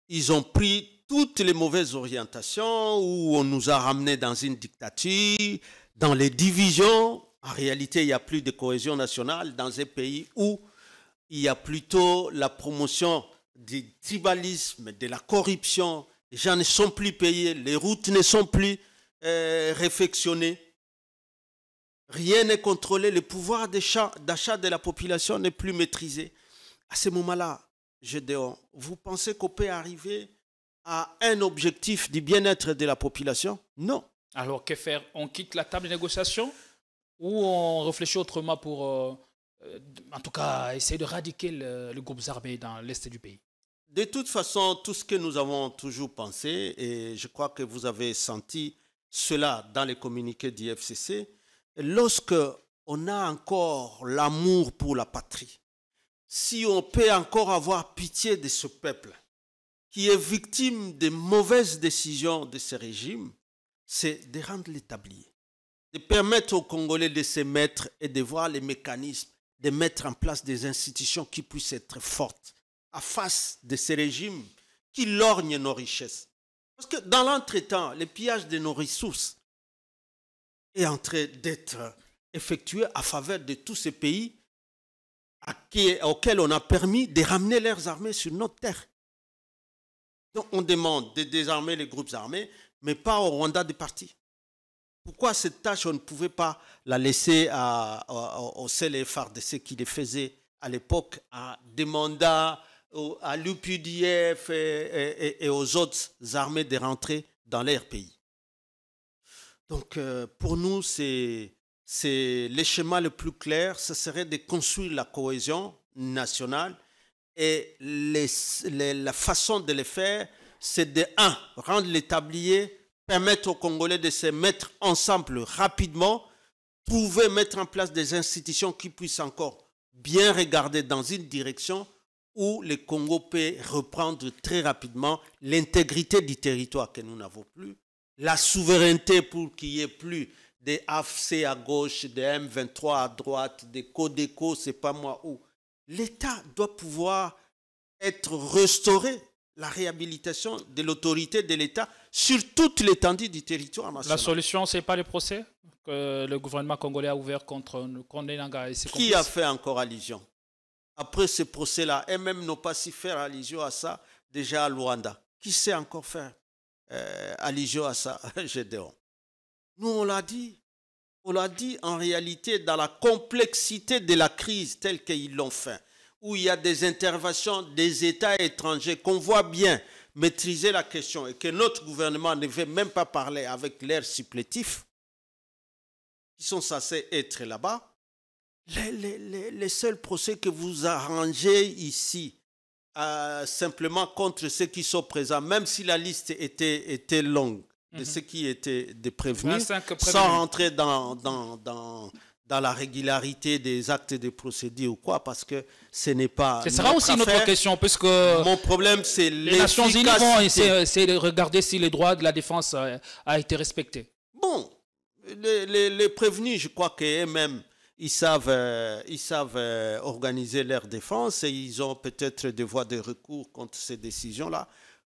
ils ont pris toutes les mauvaises orientations où on nous a ramenés dans une dictature, dans les divisions. En réalité, il n'y a plus de cohésion nationale dans un pays où il y a plutôt la promotion du tribalisme, de la corruption. Les gens ne sont plus payés, les routes ne sont plus réfectionnées. Rien n'est contrôlé, le pouvoir d'achat de la population n'est plus maîtrisé. À ce moment-là, Gédéon, vous pensez qu'on peut arriver à un objectif du bien-être de la population? Non. Alors, que faire? On quitte la table de négociation ou on réfléchit autrement pour, en tout cas, essayer de radiquer les groupes armés dans l'est du pays? De toute façon, tout ce que nous avons toujours pensé, et je crois que vous avez senti cela dans les communiqués du FCC, lorsque on a encore l'amour pour la patrie, si on peut encore avoir pitié de ce peuple qui est victime des mauvaises décisions de ce régime, c'est de rendre l'établi, de permettre aux Congolais de se mettre et de voir les mécanismes, de mettre en place des institutions qui puissent être fortes à face de ces régimes qui lorgnent nos richesses. Parce que dans l'entretemps, le pillage de nos ressources est en train d'être effectué à faveur de tous ces pays auxquels on a permis de ramener leurs armées sur notre terre. Donc on demande de désarmer les groupes armés, mais pas au Rwanda de partir. Pourquoi cette tâche, on ne pouvait pas la laisser au CLFRDC qui les faisait à l'époque, à des mandats, à l'UPDF et aux autres armées de rentrer dans leur pays? Donc pour nous, c'est le schéma le plus clair, ce serait de construire la cohésion nationale et la façon de le faire, c'est de rendre l'établier, permettre aux Congolais de se mettre ensemble rapidement, pouvoir mettre en place des institutions qui puissent encore bien regarder dans une direction où le Congo peut reprendre très rapidement l'intégrité du territoire que nous n'avons plus, la souveraineté pour qu'il n'y ait plus des AFC à gauche, des M23 à droite, des Codeco, c'est pas moi où. L'État doit pouvoir être restauré, la réhabilitation de l'autorité de l'État sur toute l'étendue du territoire national. La solution, ce n'est pas le procès que le gouvernement congolais a ouvert contre Nanga et ses complices? Qui a fait encore allusion? Après ce procès-là, et même n'ont pas si faire allusion à ça déjà à Luanda. Qui sait encore faire allusion à ça, Gédéon? Nous, on l'a dit en réalité dans la complexité de la crise telle qu'ils l'ont fait, où il y a des interventions des États étrangers qu'on voit bien maîtriser la question et que notre gouvernement ne veut même pas parler avec leurs supplétifs qui sont censés être là-bas. Les seuls procès que vous arrangez ici, simplement contre ceux qui sont présents, même si la liste était longue, de ceux qui étaient des prévenus, sans rentrer dans la régularité des actes de procédure ou quoi, parce que ce n'est pas. Ce sera aussi notre question, puisque mon problème, c'est les Nations Unies vont essayer de regarder si les droits de la défense a été respecté. Bon, les prévenus, je crois qu'eux-mêmes, ils savent organiser leur défense et ils ont peut-être des voies de recours contre ces décisions-là.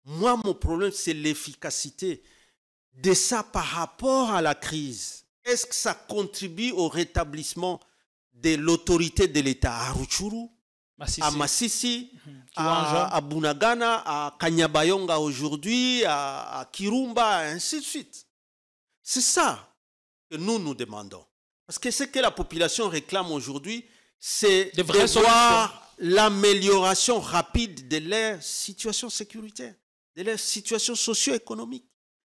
Moi, mon problème, c'est l'efficacité de ça par rapport à la crise. Est-ce que ça contribue au rétablissement de l'autorité de l'État à Rutshuru, à Masisi, à Bunagana, à Kanyabayonga aujourd'hui, à Kirumba, et ainsi de suite? C'est ça que nous demandons. Parce que ce que la population réclame aujourd'hui, c'est de voir l'amélioration rapide de leur situation sécuritaire, de leur situation socio-économique.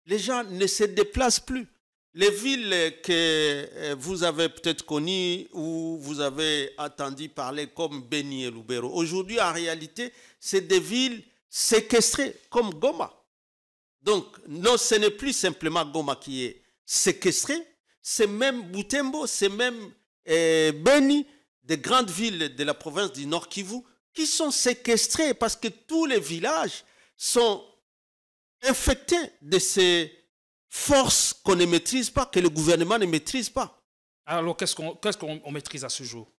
Les gens ne se déplacent plus. Les villes que vous avez peut-être connues ou vous avez entendu parler comme Beni et Lubero, aujourd'hui, en réalité, c'est des villes séquestrées comme Goma. Donc, non, ce n'est plus simplement Goma qui est séquestré, c'est même Butembo, c'est même Beni, des grandes villes de la province du Nord Kivu, qui sont séquestrées parce que tous les villages sont infectés de ces forces qu'on ne maîtrise pas, que le gouvernement ne maîtrise pas. Alors, qu'est-ce qu'on maîtrise à ce jour?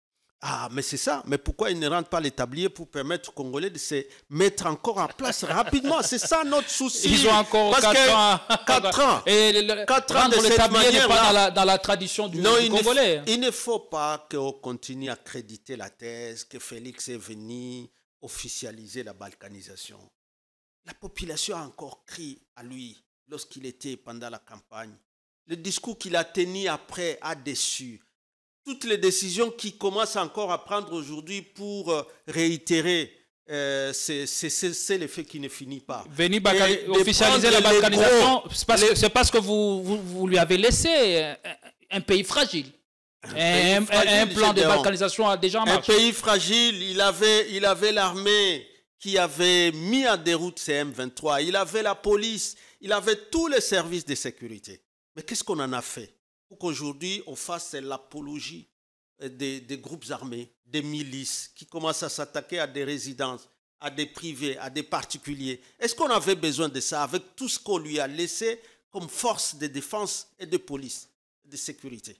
Ah, mais c'est ça. Mais pourquoi ils ne rendent pas les tabliers pour permettre aux Congolais de se mettre encore en place rapidement? C'est ça notre souci. Ils ont encore 4 ans. 4 ans. Et 4 ans de le cette tablier n'est pas manière-là. dans la tradition du Non, Congolais. il ne faut pas qu'on continue à créditer la thèse que Félix est venu officialiser la balkanisation. La population a encore crié à lui lorsqu'il était pendant la campagne. Le discours qu'il a tenu après a déçu. Toutes les décisions qu'il commence encore à prendre aujourd'hui pour réitérer, c'est l'effet qui ne finit pas. Venir officialiser la balkanisation, c'est parce que vous lui avez laissé un pays fragile. Un plan de balkanisation déjà en marche. Un pays fragile, il avait l'armée qui avait mis en déroute ces M23, il avait la police, il avait tous les services de sécurité. Mais qu'est-ce qu'on en a fait pour qu'aujourd'hui on fasse l'apologie des groupes armés, des milices qui commencent à s'attaquer à des résidences, à des privés, à des particuliers? Est-ce qu'on avait besoin de ça avec tout ce qu'on lui a laissé comme force de défense et de police, de sécurité?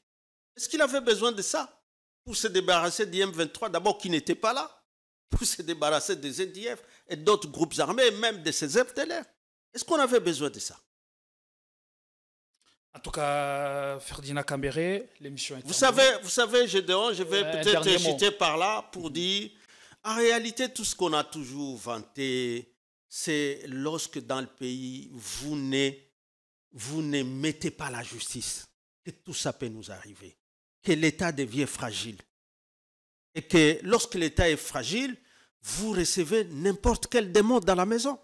Est-ce qu'il avait besoin de ça pour se débarrasser du M23, d'abord qui n'était pas là, pour se débarrasser des ZDF et d'autres groupes armés, même de ces FDLR? Est-ce qu'on avait besoin de ça? En tout cas, Ferdinand Kambere, l'émission est Vous savez, Gédéon, je vais peut-être jeter par là pour dire, en réalité, tout ce qu'on a toujours vanté, c'est lorsque dans le pays, vous ne mettez pas la justice, que tout ça peut nous arriver, que l'État devient fragile. Et que lorsque l'État est fragile, vous recevez n'importe quel démon dans la maison.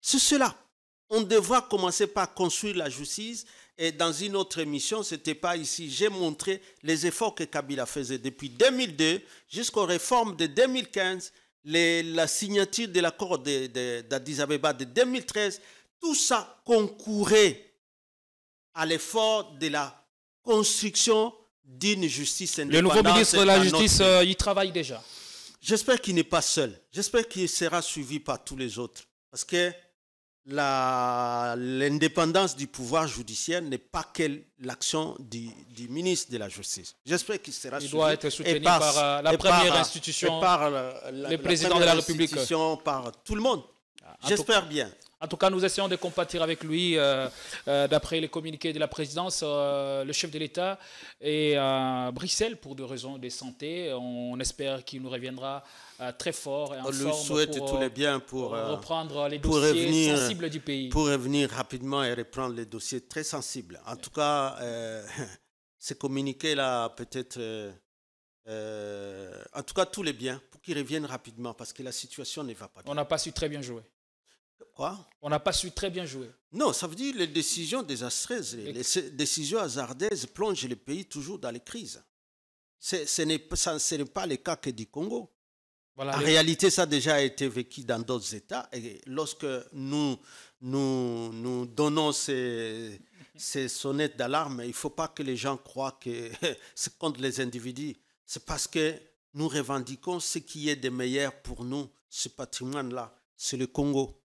C'est cela. On devra commencer par construire la justice. Et dans une autre émission, ce n'était pas ici, j'ai montré les efforts que Kabila faisait depuis 2002 jusqu'aux réformes de 2015, la signature de l'accord d'Addis Abeba de 2013. Tout ça concourait à l'effort de la construction d'une justice indépendante. Le nouveau ministre de la Justice, il travaille déjà. J'espère qu'il n'est pas seul. J'espère qu'il sera suivi par tous les autres. Parce que l'indépendance du pouvoir judiciaire n'est pas que l'action du ministre de la Justice. J'espère qu'il sera suivi. Il doit être soutenu par la première institution, par le président de la République. Par tout le monde. J'espère bien. En tout cas, nous essayons de compatir avec lui. D'après les communiqués de la présidence, le chef de l'État est à Bruxelles pour des raisons de santé. On espère qu'il nous reviendra très fort et en forme. On lui souhaite tous les biens pour reprendre les dossiers sensibles du pays. Pour revenir rapidement et reprendre les dossiers très sensibles. En tout cas, ces communiqués-là, peut-être... en tout cas, tous les biens pour qu'ils reviennent rapidement parce que la situation ne va pas bien. On n'a pas su très bien jouer. Quoi? On n'a pas su très bien jouer. Non, ça veut dire les décisions désastreuses, les décisions hasardeuses plongent le pays toujours dans les crises. Ce n'est pas le cas que du Congo. Voilà, en réalité, ça a déjà été vécu dans d'autres États. Et lorsque nous donnons ces sonnettes d'alarme, il ne faut pas que les gens croient que c'est contre les individus. C'est parce que nous revendiquons ce qui est de meilleur pour nous, ce patrimoine-là. C'est le Congo.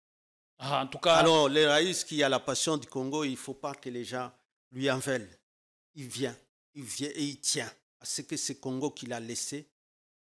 Ah, en tout cas... Alors, le Raïs qui a la passion du Congo, il ne faut pas que les gens lui en veulent. Il vient et il tient à ce que c'est Congo qu'il a laissé.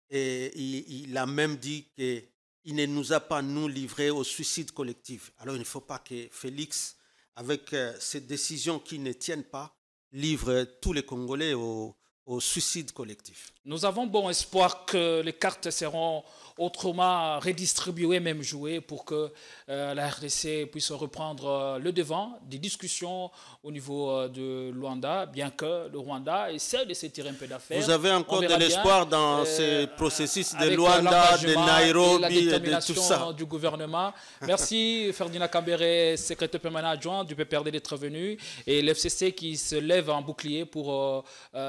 Et il a même dit qu'il ne nous a pas, nous, livrés au suicide collectif. Alors, il ne faut pas que Félix, avec ces décisions qui ne tiennent pas, livre tous les Congolais au suicide collectif. Nous avons bon espoir que les cartes seront autrement redistribuées, même jouées, pour que la RDC puisse reprendre le devant des discussions au niveau de Luanda, bien que le Rwanda essaie de se tirer un peu d'affaire. Vous avez encore de l'espoir dans ce processus de Luanda, de Nairobi et de tout ça. Du gouvernement. Merci Ferdinand Kambere, secrétaire permanent adjoint du PPRD d'être venu, et l'FCC qui se lève en bouclier pour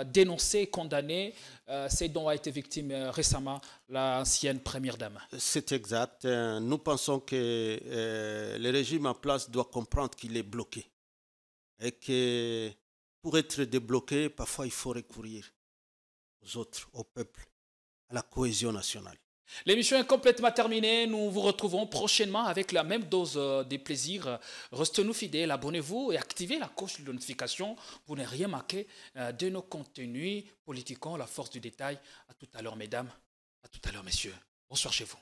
dénoncer, condamner ce dont a été victime récemment l'ancienne première dame. C'est exact. Nous pensons que le régime en place doit comprendre qu'il est bloqué et que pour être débloqué, parfois il faut recourir aux autres, au peuple, à la cohésion nationale. L'émission est complètement terminée. Nous vous retrouvons prochainement avec la même dose de plaisir. Restez-nous fidèles, abonnez-vous et activez la cloche de notification pour ne rien manquer de nos contenus politiquement, la force du détail. À tout à l'heure, mesdames. À tout à l'heure, messieurs. Bonsoir chez vous.